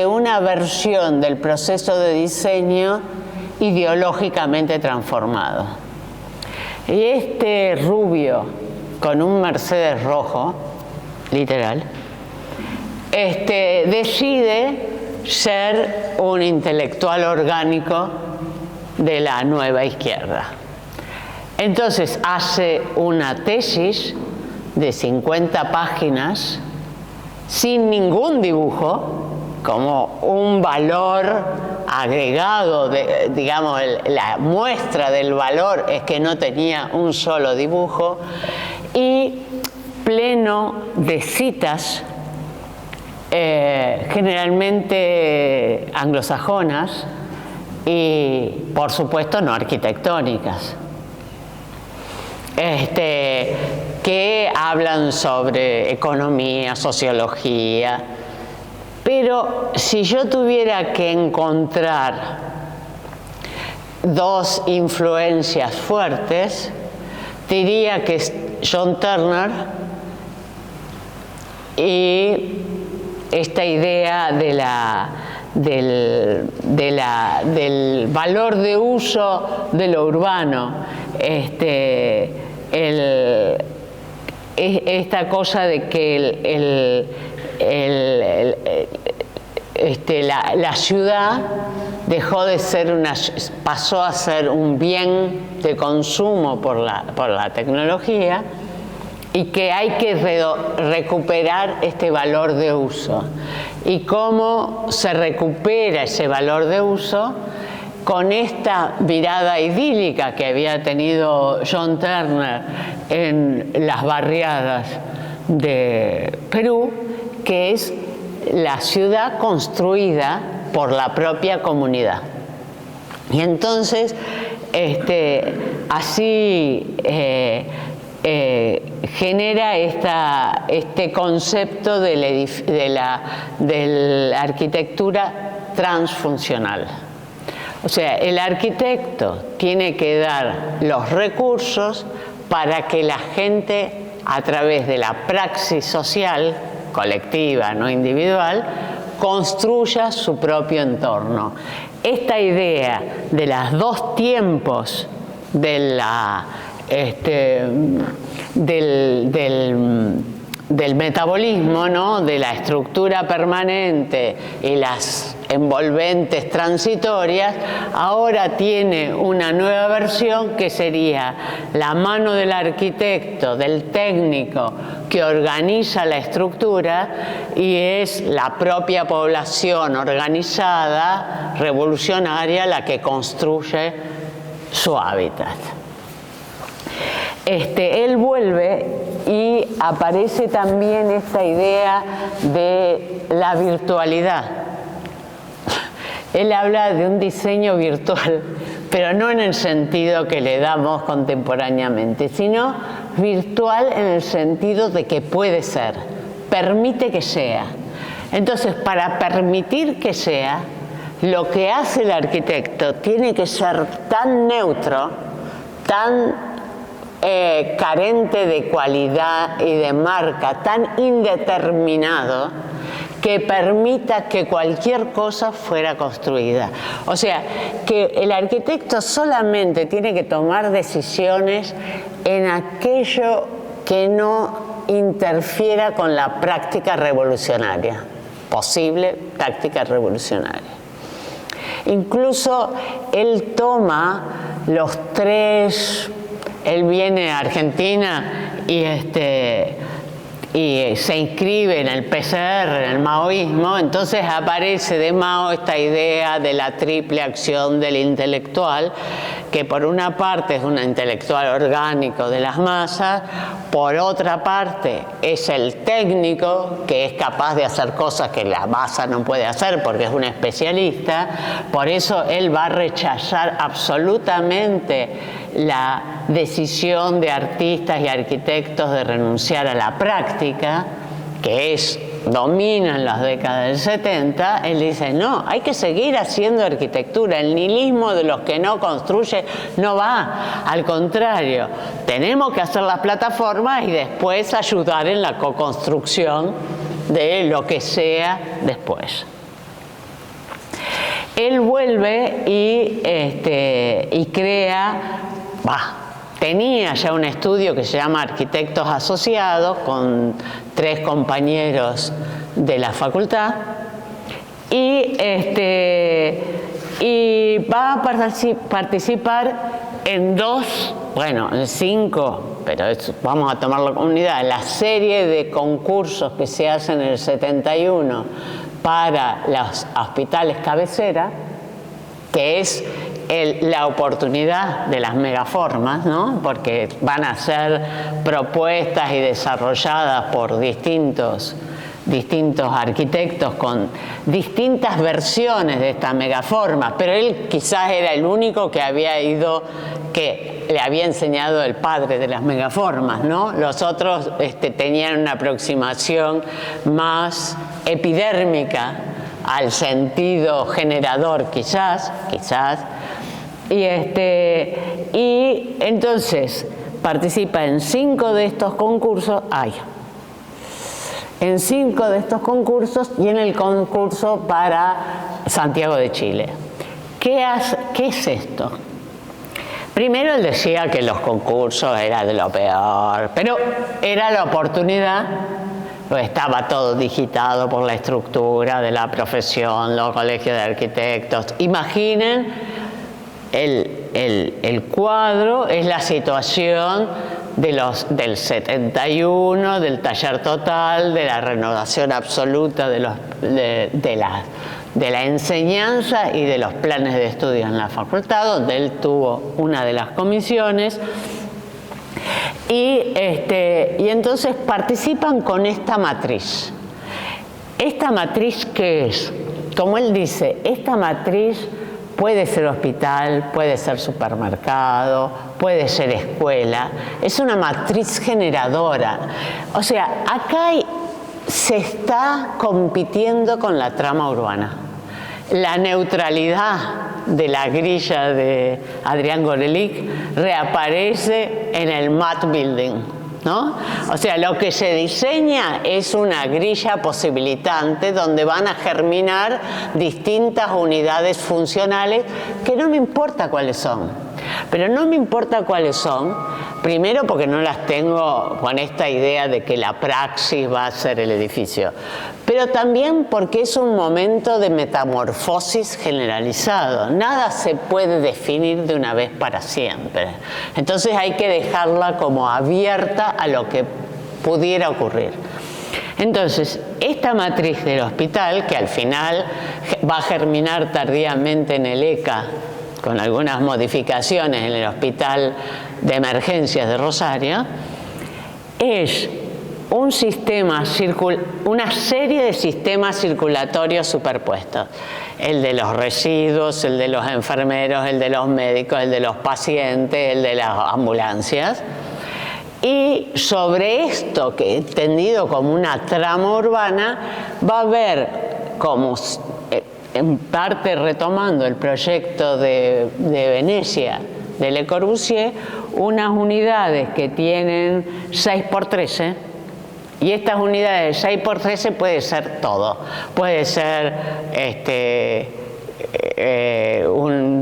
una versión del proceso de diseño ideológicamente transformado. Y este rubio con un Mercedes rojo, literal, decide ser un intelectual orgánico de la nueva izquierda. Entonces hace una tesis de 50 páginas sin ningún dibujo, como un valor agregado, digamos, la muestra del valor es que no tenía un solo dibujo, y pleno de citas generalmente anglosajonas y, por supuesto, no arquitectónicas, que hablan sobre economía, sociología. Pero si yo tuviera que encontrar dos influencias fuertes, diría que es John Turner y esta idea del valor de uso de lo urbano, esta cosa de que la ciudad dejó de ser pasó a ser un bien de consumo por la tecnología, y que hay que recuperar este valor de uso. ¿Y cómo se recupera ese valor de uso? Con esta mirada idílica que había tenido John Turner en las barriadas de Perú, que es la ciudad construida por la propia comunidad. Y entonces, así genera este concepto de la arquitectura transfuncional. O sea, el arquitecto tiene que dar los recursos para que la gente, a través de la praxis social, colectiva, no individual, construya su propio entorno. Esta idea de los dos tiempos del metabolismo, ¿no? De la estructura permanente y las envolventes transitorias, ahora tiene una nueva versión que sería la mano del arquitecto, del técnico que organiza la estructura, y es la propia población organizada, revolucionaria, la que construye su hábitat. Él vuelve y aparece también esta idea de la virtualidad. Él habla de un diseño virtual, pero no en el sentido que le damos contemporáneamente, sino virtual en el sentido de que puede ser, permite que sea. Entonces, para permitir que sea, lo que hace el arquitecto tiene que ser tan neutro, tan carente de cualidad y de marca, tan indeterminado, que permita que cualquier cosa fuera construida. O sea, que el arquitecto solamente tiene que tomar decisiones en aquello que no interfiera con la práctica revolucionaria, posible práctica revolucionaria. Incluso él toma los tres. Él viene a Argentina y se inscribe en el PCR, en el maoísmo. Entonces aparece de Mao esta idea de la triple acción del intelectual, que por una parte es un intelectual orgánico de las masas, por otra parte es el técnico que es capaz de hacer cosas que la masa no puede hacer porque es un especialista. Por eso él va a rechazar absolutamente la decisión de artistas y arquitectos de renunciar a la práctica, que domina en las décadas del 70, él dice, no, hay que seguir haciendo arquitectura. El nihilismo de los que no construyen no va, al contrario, tenemos que hacer las plataformas y después ayudar en la co-construcción de lo que sea después. Él vuelve y crea, tenía ya un estudio que se llama Arquitectos Asociados, con 3 compañeros de la facultad, y va a participar en 5, pero vamos a tomarlo como unidad, la serie de concursos que se hacen en el 71 para los hospitales cabecera, que es la oportunidad de las megaformas, ¿no? Porque van a ser propuestas y desarrolladas por distintos arquitectos con distintas versiones de esta megaforma, pero él quizás era el único que le había enseñado el padre de las megaformas, ¿no? Los otros tenían una aproximación más epidérmica al sentido generador, quizás. Y entonces participa en 5 de estos concursos. En 5 de estos concursos y en el concurso para Santiago de Chile. ¿Qué es esto? Primero él decía que los concursos eran de lo peor, pero era la oportunidad. Estaba todo digitado por la estructura de la profesión, los colegios de arquitectos. Imaginen el cuadro, es la situación del 71, del taller total, de la renovación absoluta de la enseñanza y de los planes de estudio en la facultad, donde él tuvo una de las comisiones. Y entonces participan con esta matriz. ¿Esta matriz qué es? Como él dice, esta matriz puede ser hospital, puede ser supermercado, puede ser escuela. Es una matriz generadora. O sea, acá se está compitiendo con la trama urbana. La neutralidad de la grilla de Adrián Gorelick reaparece en el Mat Building, ¿no? O sea, lo que se diseña es una grilla posibilitante donde van a germinar distintas unidades funcionales que no me importa cuáles son. Pero no me importa cuáles son, primero porque no las tengo con esta idea de que la praxis va a ser el edificio, pero también porque es un momento de metamorfosis generalizado. Nada se puede definir de una vez para siempre. Entonces hay que dejarla como abierta a lo que pudiera ocurrir. Entonces, esta matriz del hospital, que al final va a germinar tardíamente en el ECA, con algunas modificaciones en el Hospital de Emergencias de Rosario, es un sistema una serie de sistemas circulatorios superpuestos. El de los residuos, el de los enfermeros, el de los médicos, el de los pacientes, el de las ambulancias. Y sobre esto, que entendido como una trama urbana, va a haber como, en parte retomando el proyecto de Venecia de Le Corbusier, unas unidades que tienen 6x13, y estas unidades de 6x13 puede ser todo. Puede ser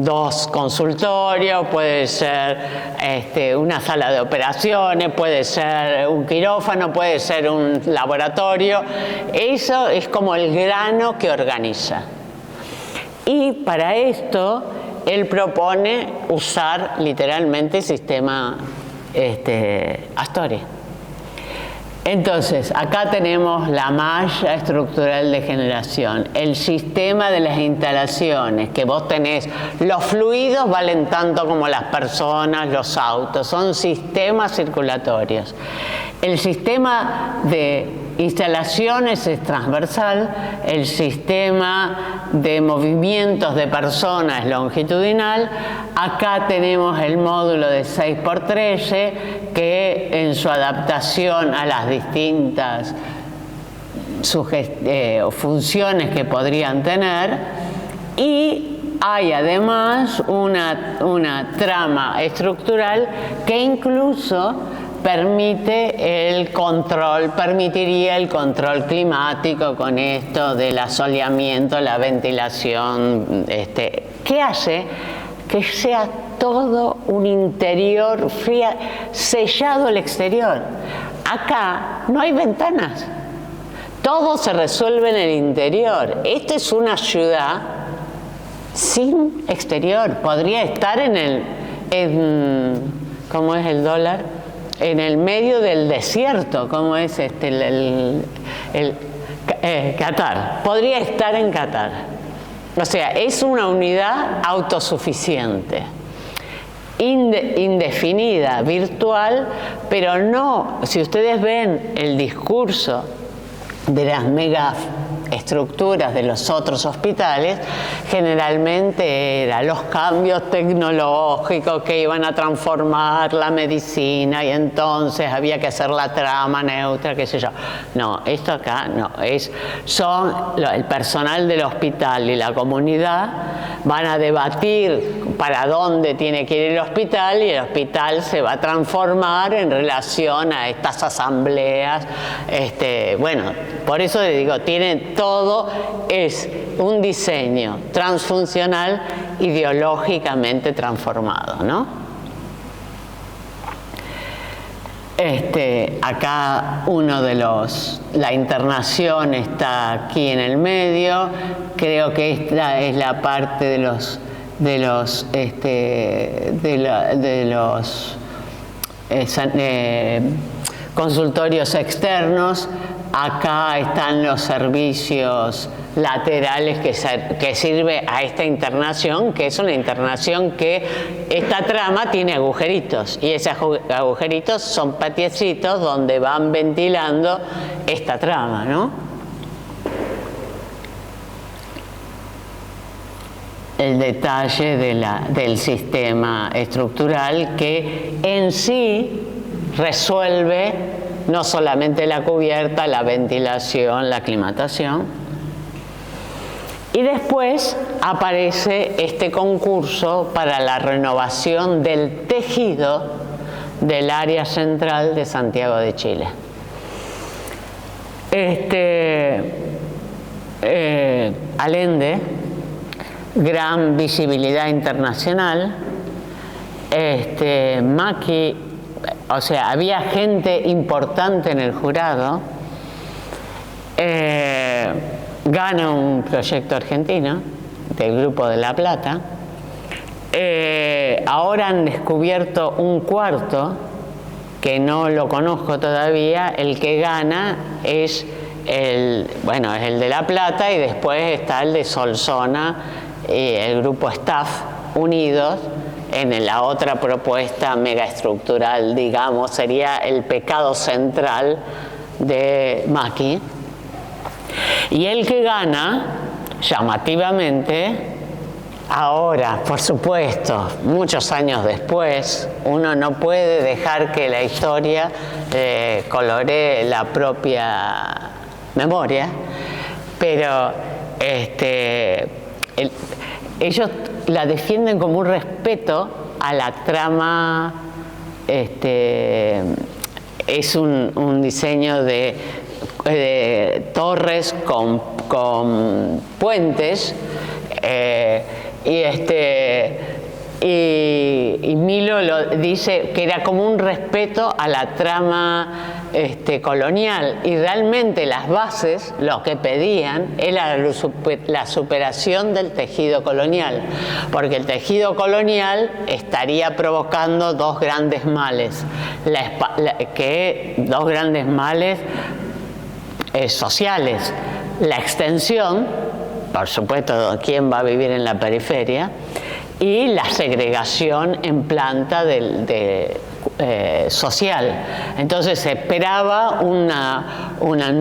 dos consultorios, puede ser una sala de operaciones, puede ser un quirófano, puede ser un laboratorio. Eso es como el grano que organiza. Y para esto, él propone usar literalmente el sistema Astori. Entonces, acá tenemos la malla estructural de generación, el sistema de las instalaciones, que vos tenés, los fluidos valen tanto como las personas, los autos, son sistemas circulatorios. El sistema de instalaciones es transversal, el sistema de movimientos de personas es longitudinal. Acá tenemos el módulo de 6x13 que en su adaptación a las distintas funciones que podrían tener, y hay además una trama estructural que incluso permitiría el control climático con esto del asoleamiento, la ventilación, que hace que sea todo un interior sellado el exterior. Acá no hay ventanas, todo se resuelve en el interior. Esta es una ciudad sin exterior, podría estar ¿cómo es el dólar? En el medio del desierto, como es Qatar. Podría estar en Qatar. O sea, es una unidad autosuficiente, indefinida, virtual, pero no, si ustedes ven el discurso de las megaestructuras de los otros hospitales, generalmente eran los cambios tecnológicos que iban a transformar la medicina y entonces había que hacer la trama neutra, qué sé yo. No, esto acá no, son el personal del hospital y la comunidad van a debatir para dónde tiene que ir el hospital, y el hospital se va a transformar en relación a estas asambleas. Bueno, por eso les digo, tiene todo, es un diseño transfuncional ideológicamente transformado, ¿no? Acá la internación está aquí en el medio. Creo que esta es la parte de los consultorios externos. Acá están los servicios laterales que sirve a esta internación, que es una internación que esta trama tiene agujeritos, y esos agujeritos son patiecitos donde van ventilando esta trama, ¿no? el detalle del sistema estructural que en sí resuelve no solamente la cubierta, la ventilación, la aclimatación. Y después aparece este concurso para la renovación del tejido del área central de Santiago de Chile. Allende, gran visibilidad internacional, Macchi, o sea, había gente importante en el jurado, gana un proyecto argentino del Grupo de La Plata. Ahora han descubierto un cuarto que no lo conozco todavía. El que gana es es el de La Plata, y después está el de Solsona y el grupo Staff unidos en la otra propuesta megaestructural, digamos, sería el pecado central de Macchi. Y el que gana, llamativamente, ahora, por supuesto, muchos años después, uno no puede dejar que la historia coloree la propia memoria, pero ellos la defienden como un respeto a la trama. Es un diseño de torres con puentes, y Milo dice que era como un respeto a la trama colonial, y realmente las bases lo que pedían era la superación del tejido colonial, porque el tejido colonial estaría provocando dos grandes males, dos grandes males sociales: la extensión, por supuesto, ¿quién va a vivir en la periferia?, y la segregación en planta social. Entonces se esperaba un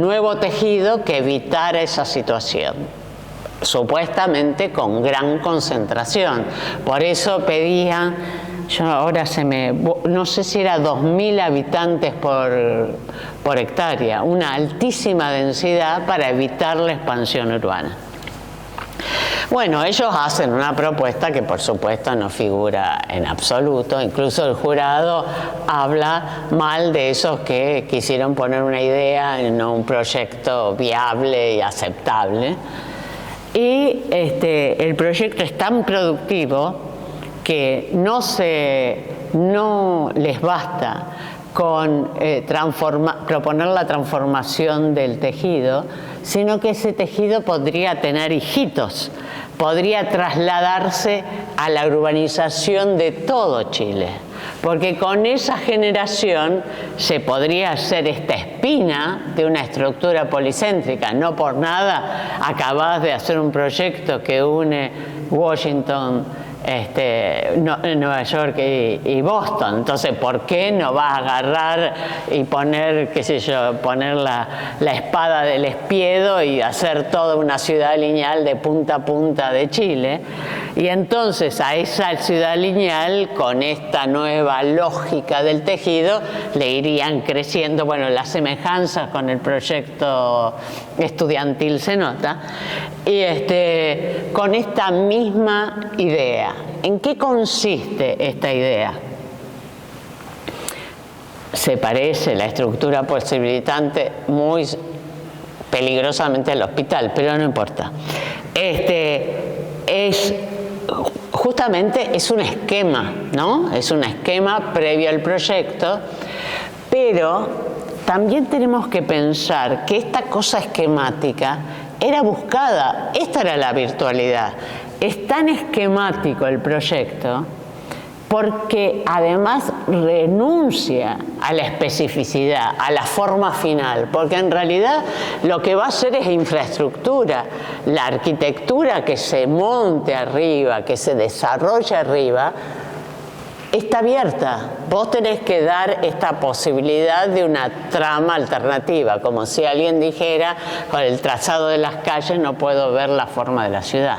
nuevo tejido que evitara esa situación, supuestamente con gran concentración. Por eso pedían, no sé si era 2.000 habitantes por hectárea, una altísima densidad para evitar la expansión urbana. Bueno, ellos hacen una propuesta que por supuesto no figura en absoluto, incluso el jurado habla mal de esos que quisieron poner una idea en un proyecto viable y aceptable. Y el proyecto es tan productivo que no les basta con proponer la transformación del tejido, sino que ese tejido podría tener hijitos, podría trasladarse a la urbanización de todo Chile, porque con esa generación se podría hacer esta espina de una estructura policéntrica. No por nada acabás de hacer un proyecto que une Washington, Nueva York y Boston. Entonces, ¿por qué no vas a agarrar y poner, poner la espada del Espiedo y hacer toda una ciudad lineal de punta a punta de Chile? Y entonces a esa ciudad lineal, con esta nueva lógica del tejido, le irían creciendo. Bueno, las semejanzas con el proyecto estudiantil se nota. Y con esta misma idea. ¿En qué consiste esta idea? Se parece la estructura posibilitante muy peligrosamente al hospital, pero no importa. Justamente es un esquema, ¿no? Es un esquema previo al proyecto, pero también tenemos que pensar que esta cosa esquemática era buscada. Esta era la virtualidad. Es tan esquemático el proyecto porque además renuncia a la especificidad, a la forma final, porque en realidad lo que va a hacer es infraestructura. La arquitectura que se monte arriba, que se desarrolle arriba, está abierta. Vos tenés que dar esta posibilidad de una trama alternativa, como si alguien dijera: con el trazado de las calles no puedo ver la forma de la ciudad.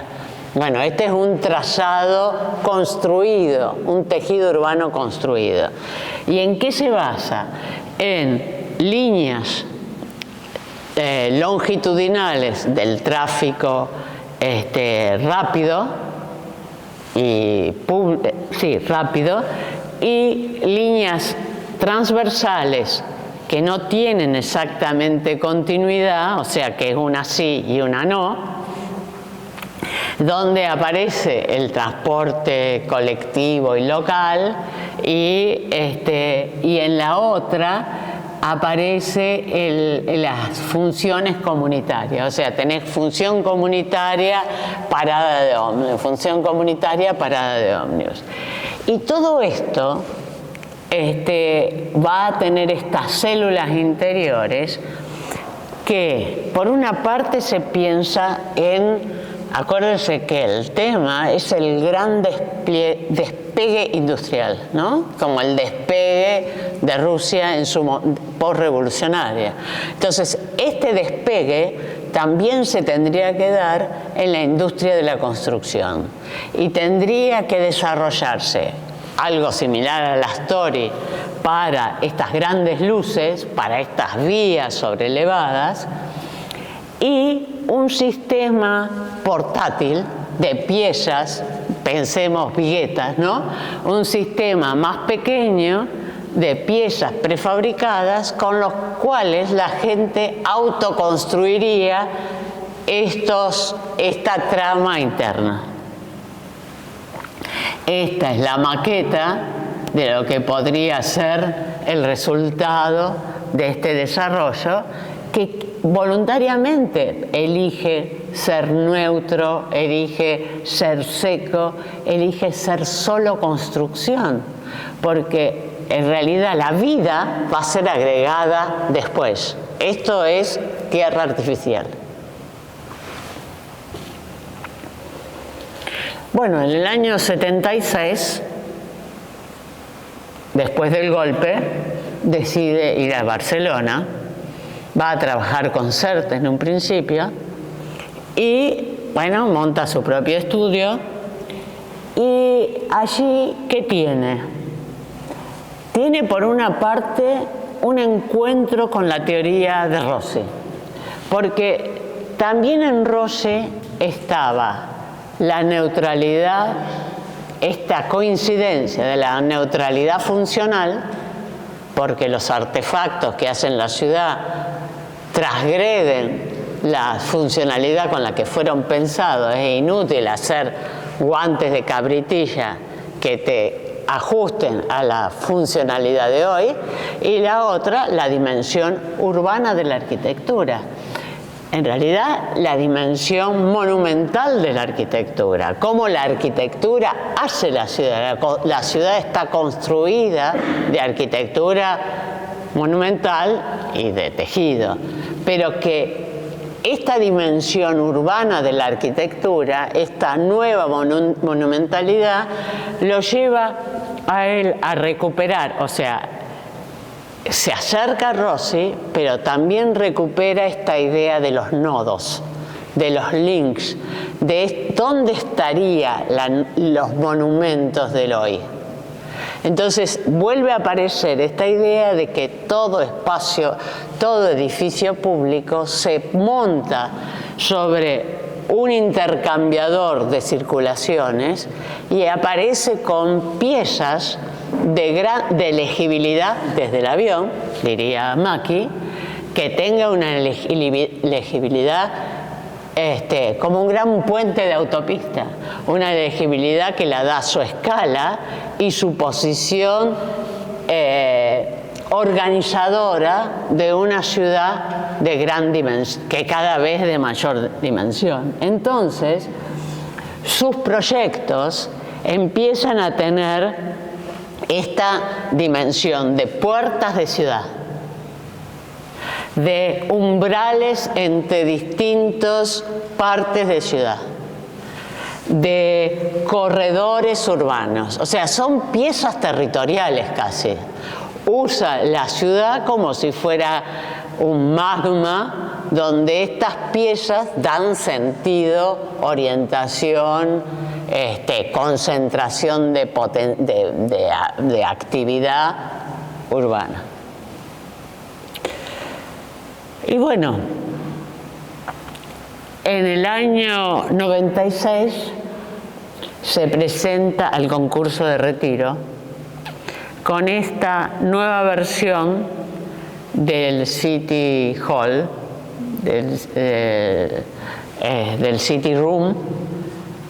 Bueno, este es un trazado construido, un tejido urbano construido. ¿Y en qué se basa? En líneas longitudinales del tráfico rápido y líneas transversales que no tienen exactamente continuidad, o sea que es una sí y una no, donde aparece el transporte colectivo y local y en la otra aparece las funciones comunitarias, o sea, tenés función comunitaria, parada de ómnibus, función comunitaria, parada de ómnibus. Y todo esto va a tener estas células interiores que, por una parte, se piensa en, acuérdense que el tema es el gran despegue industrial, ¿no? Como el despegue de Rusia en su postrevolucionaria. Entonces, este despegue también se tendría que dar en la industria de la construcción y tendría que desarrollarse algo similar a la Astori para estas grandes luces, para estas vías sobrelevadas, y un sistema portátil de piezas, pensemos viguetas, ¿no? Un sistema más pequeño de piezas prefabricadas con los cuales la gente autoconstruiría esta trama interna. Esta es la maqueta de lo que podría ser el resultado de este desarrollo, que voluntariamente elige ser neutro, elige ser seco, elige ser solo construcción, porque en realidad la vida va a ser agregada después. Esto es tierra artificial. Bueno, en el año 76, después del golpe, decide ir a Barcelona, va a trabajar con CERT en un principio y, bueno, monta su propio estudio. Y allí, ¿qué tiene? Tiene, por una parte, un encuentro con la teoría de Rossi, porque también en Rossi estaba la neutralidad, esta coincidencia de la neutralidad funcional, porque los artefactos que hacen la ciudad transgreden la funcionalidad con la que fueron pensados. Es inútil hacer guantes de cabritilla que te ajusten a la funcionalidad de hoy. Y la otra, la dimensión urbana de la arquitectura. En realidad, la dimensión monumental de la arquitectura, cómo la arquitectura hace la ciudad. La ciudad está construida de arquitectura monumental y de tejido, pero que esta dimensión urbana de la arquitectura, esta nueva monumentalidad, lo lleva a él a recuperar, o sea, se acerca a Rossi, pero también recupera esta idea de los nodos, de los links, de dónde estarían los monumentos del hoy. Entonces vuelve a aparecer esta idea de que todo espacio, todo edificio público se monta sobre un intercambiador de circulaciones y aparece con piezas de legibilidad desde el avión, diría Macchi, que tenga una legibilidad como un gran puente de autopista, una legibilidad que la da su escala y su posición organizadora de una ciudad de gran dimensión, que cada vez de mayor dimensión. Entonces, sus proyectos empiezan a tener esta dimensión de puertas de ciudad, de umbrales entre distintas partes de ciudad, de corredores urbanos, o sea, son piezas territoriales casi. Usa la ciudad como si fuera un magma donde estas piezas dan sentido, orientación, concentración de actividad urbana. Y bueno, en el año 96 se presenta al concurso de Retiro con esta nueva versión del City Hall, del City Room,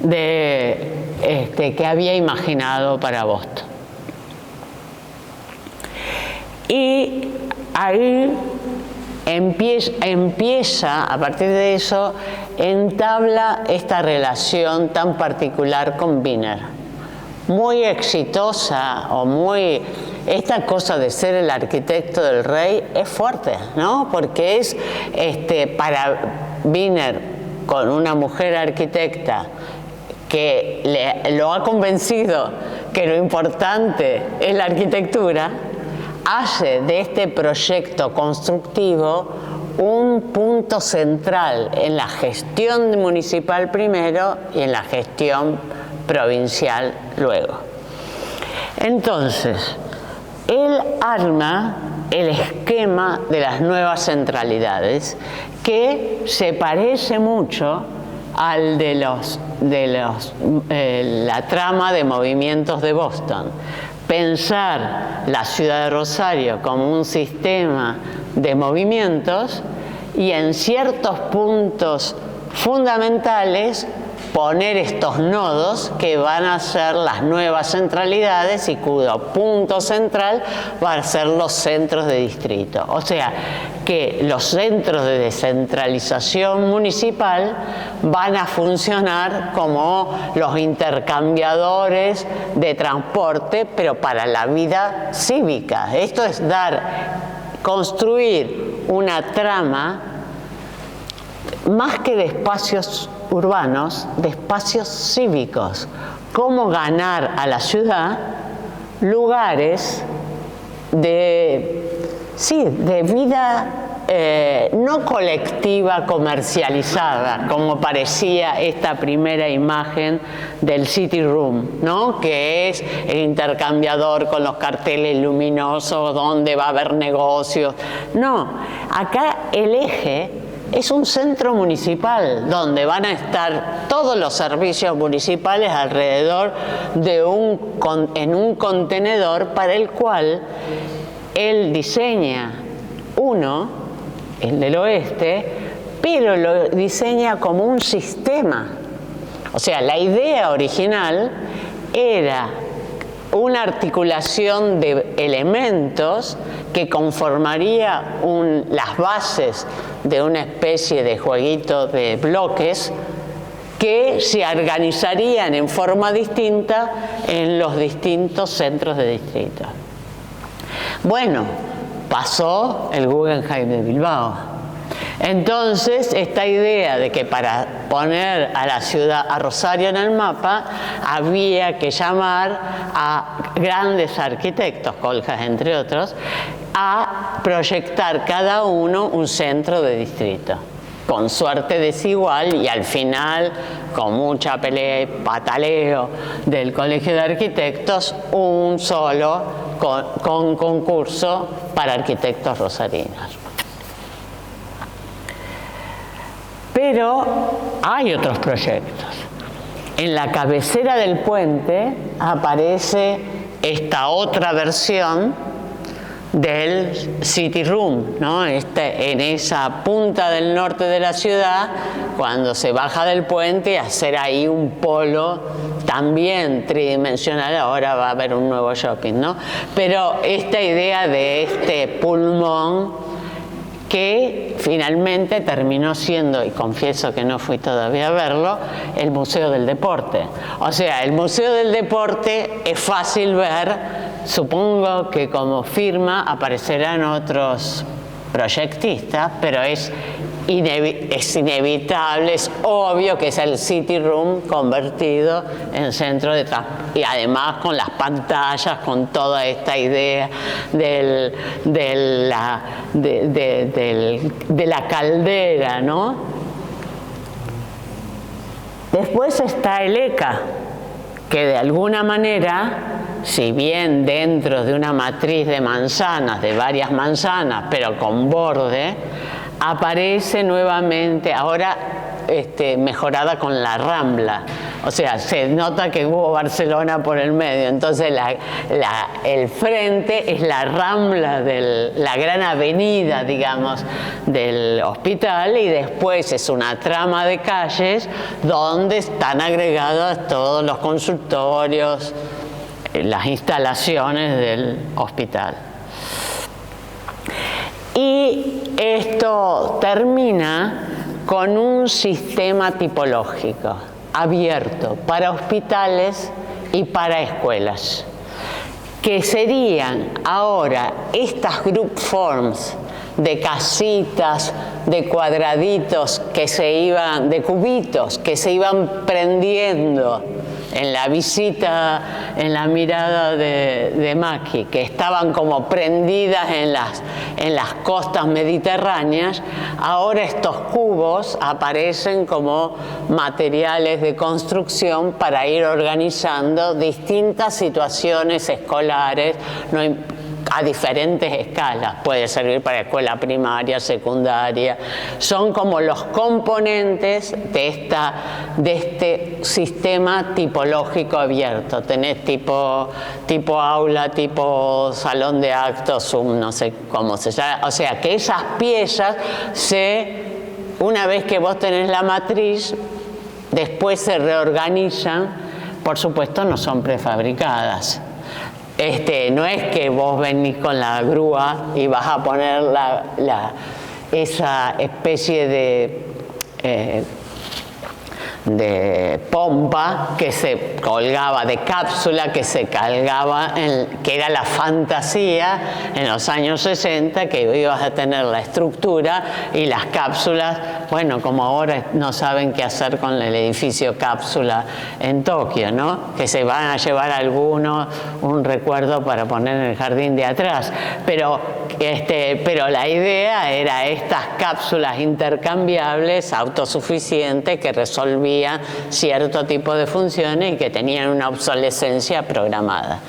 que había imaginado para Boston. Y ahí empieza, a partir de eso, entabla esta relación tan particular con Wiener. Muy exitosa, esta cosa de ser el arquitecto del rey es fuerte, ¿no? Porque es para Wiener, con una mujer arquitecta que lo ha convencido que lo importante es la arquitectura, hace de este proyecto constructivo un punto central en la gestión municipal primero y en la gestión provincial luego. Entonces, él arma el esquema de las nuevas centralidades, que se parece mucho al de la trama de movimientos de Boston. Pensar la ciudad de Rosario como un sistema de movimientos y en ciertos puntos fundamentales poner estos nodos que van a ser las nuevas centralidades y cuyo punto central van a ser los centros de distrito. O sea, que los centros de descentralización municipal van a funcionar como los intercambiadores de transporte, pero para la vida cívica. Esto es construir una trama más que de espacios urbanos, de espacios cívicos. Cómo ganar a la ciudad lugares de vida no colectiva, comercializada, como parecía esta primera imagen del City Room, ¿no? Que es el intercambiador con los carteles luminosos, donde va a haber negocios. No, acá el eje es un centro municipal donde van a estar todos los servicios municipales alrededor en un contenedor para el cual él diseña uno, el del oeste, pero lo diseña como un sistema. O sea, la idea original era una articulación de elementos que conformaría las bases de una especie de jueguito de bloques que se organizarían en forma distinta en los distintos centros de distrito. Bueno, pasó el Guggenheim de Bilbao. Entonces, esta idea de que para poner a la ciudad, a Rosario en el mapa, había que llamar a grandes arquitectos, Kohlhaas entre otros, a proyectar cada uno un centro de distrito, con suerte desigual y al final, con mucha pelea y pataleo del Colegio de Arquitectos, un solo con concurso para arquitectos rosarinos. Pero hay otros proyectos. En la cabecera del puente aparece esta otra versión del City Room, ¿no? En esa punta del norte de la ciudad, cuando se baja del puente, hacer ahí un polo también tridimensional. Ahora va a haber un nuevo shopping, ¿no? Pero esta idea de este pulmón que finalmente terminó siendo, y confieso que no fui todavía a verlo, el Museo del Deporte. O sea, el Museo del Deporte es fácil ver, supongo que como firma aparecerán otros proyectistas, pero es es inevitable, es obvio que es el City Room convertido en centro de transporte, y además con las pantallas, con toda esta idea de la caldera, ¿no? Después está el ECA, que de alguna manera, si bien dentro de una matriz de manzanas, de varias manzanas, pero con borde, aparece nuevamente, ahora mejorada con la Rambla. O sea, se nota que hubo Barcelona por el medio. Entonces el frente es la Rambla, la gran avenida, digamos, del hospital, y después es una trama de calles donde están agregados todos los consultorios, las instalaciones del hospital. Y esto termina con un sistema tipológico abierto para hospitales y para escuelas, que serían ahora estas group forms de casitas, de cuadraditos que se iban, de cubitos que se iban prendiendo en la visita, en la mirada de Macchi, que estaban como prendidas en las costas mediterráneas. Ahora estos cubos aparecen como materiales de construcción para ir organizando distintas situaciones escolares, a diferentes escalas. Puede servir para escuela primaria, secundaria. Son como los componentes de este sistema tipológico abierto. Tenés tipo aula, tipo salón de actos, no sé cómo se llama. O sea, que esas piezas una vez que vos tenés la matriz, después se reorganizan. Por supuesto, no son prefabricadas. No es que vos venís con la grúa y vas a poner esa especie de pompa que se colgaba, de cápsula que se colgaba, que era la fantasía en los años 60, que ibas a tener la estructura y las cápsulas. Bueno, como ahora no saben qué hacer con el edificio cápsula en Tokio, ¿no? Que se van a llevar algunos un recuerdo para poner en el jardín de atrás. Pero la idea era estas cápsulas intercambiables, autosuficientes, que resolvían cierto tipo de funciones y que tenían una obsolescencia programada.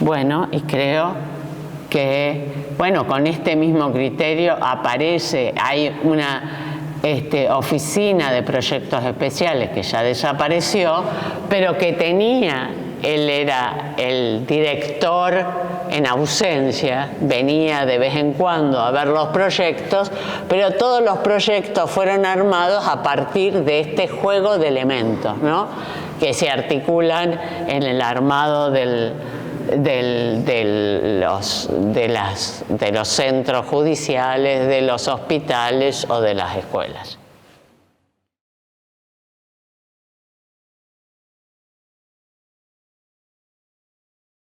Bueno, y creo que, con este mismo criterio hay una oficina de proyectos especiales que ya desapareció, pero que él era el director en ausencia, venía de vez en cuando a ver los proyectos, pero todos los proyectos fueron armados a partir de este juego de elementos, ¿no? Que se articulan en el armado de los centros judiciales, de los hospitales o de las escuelas.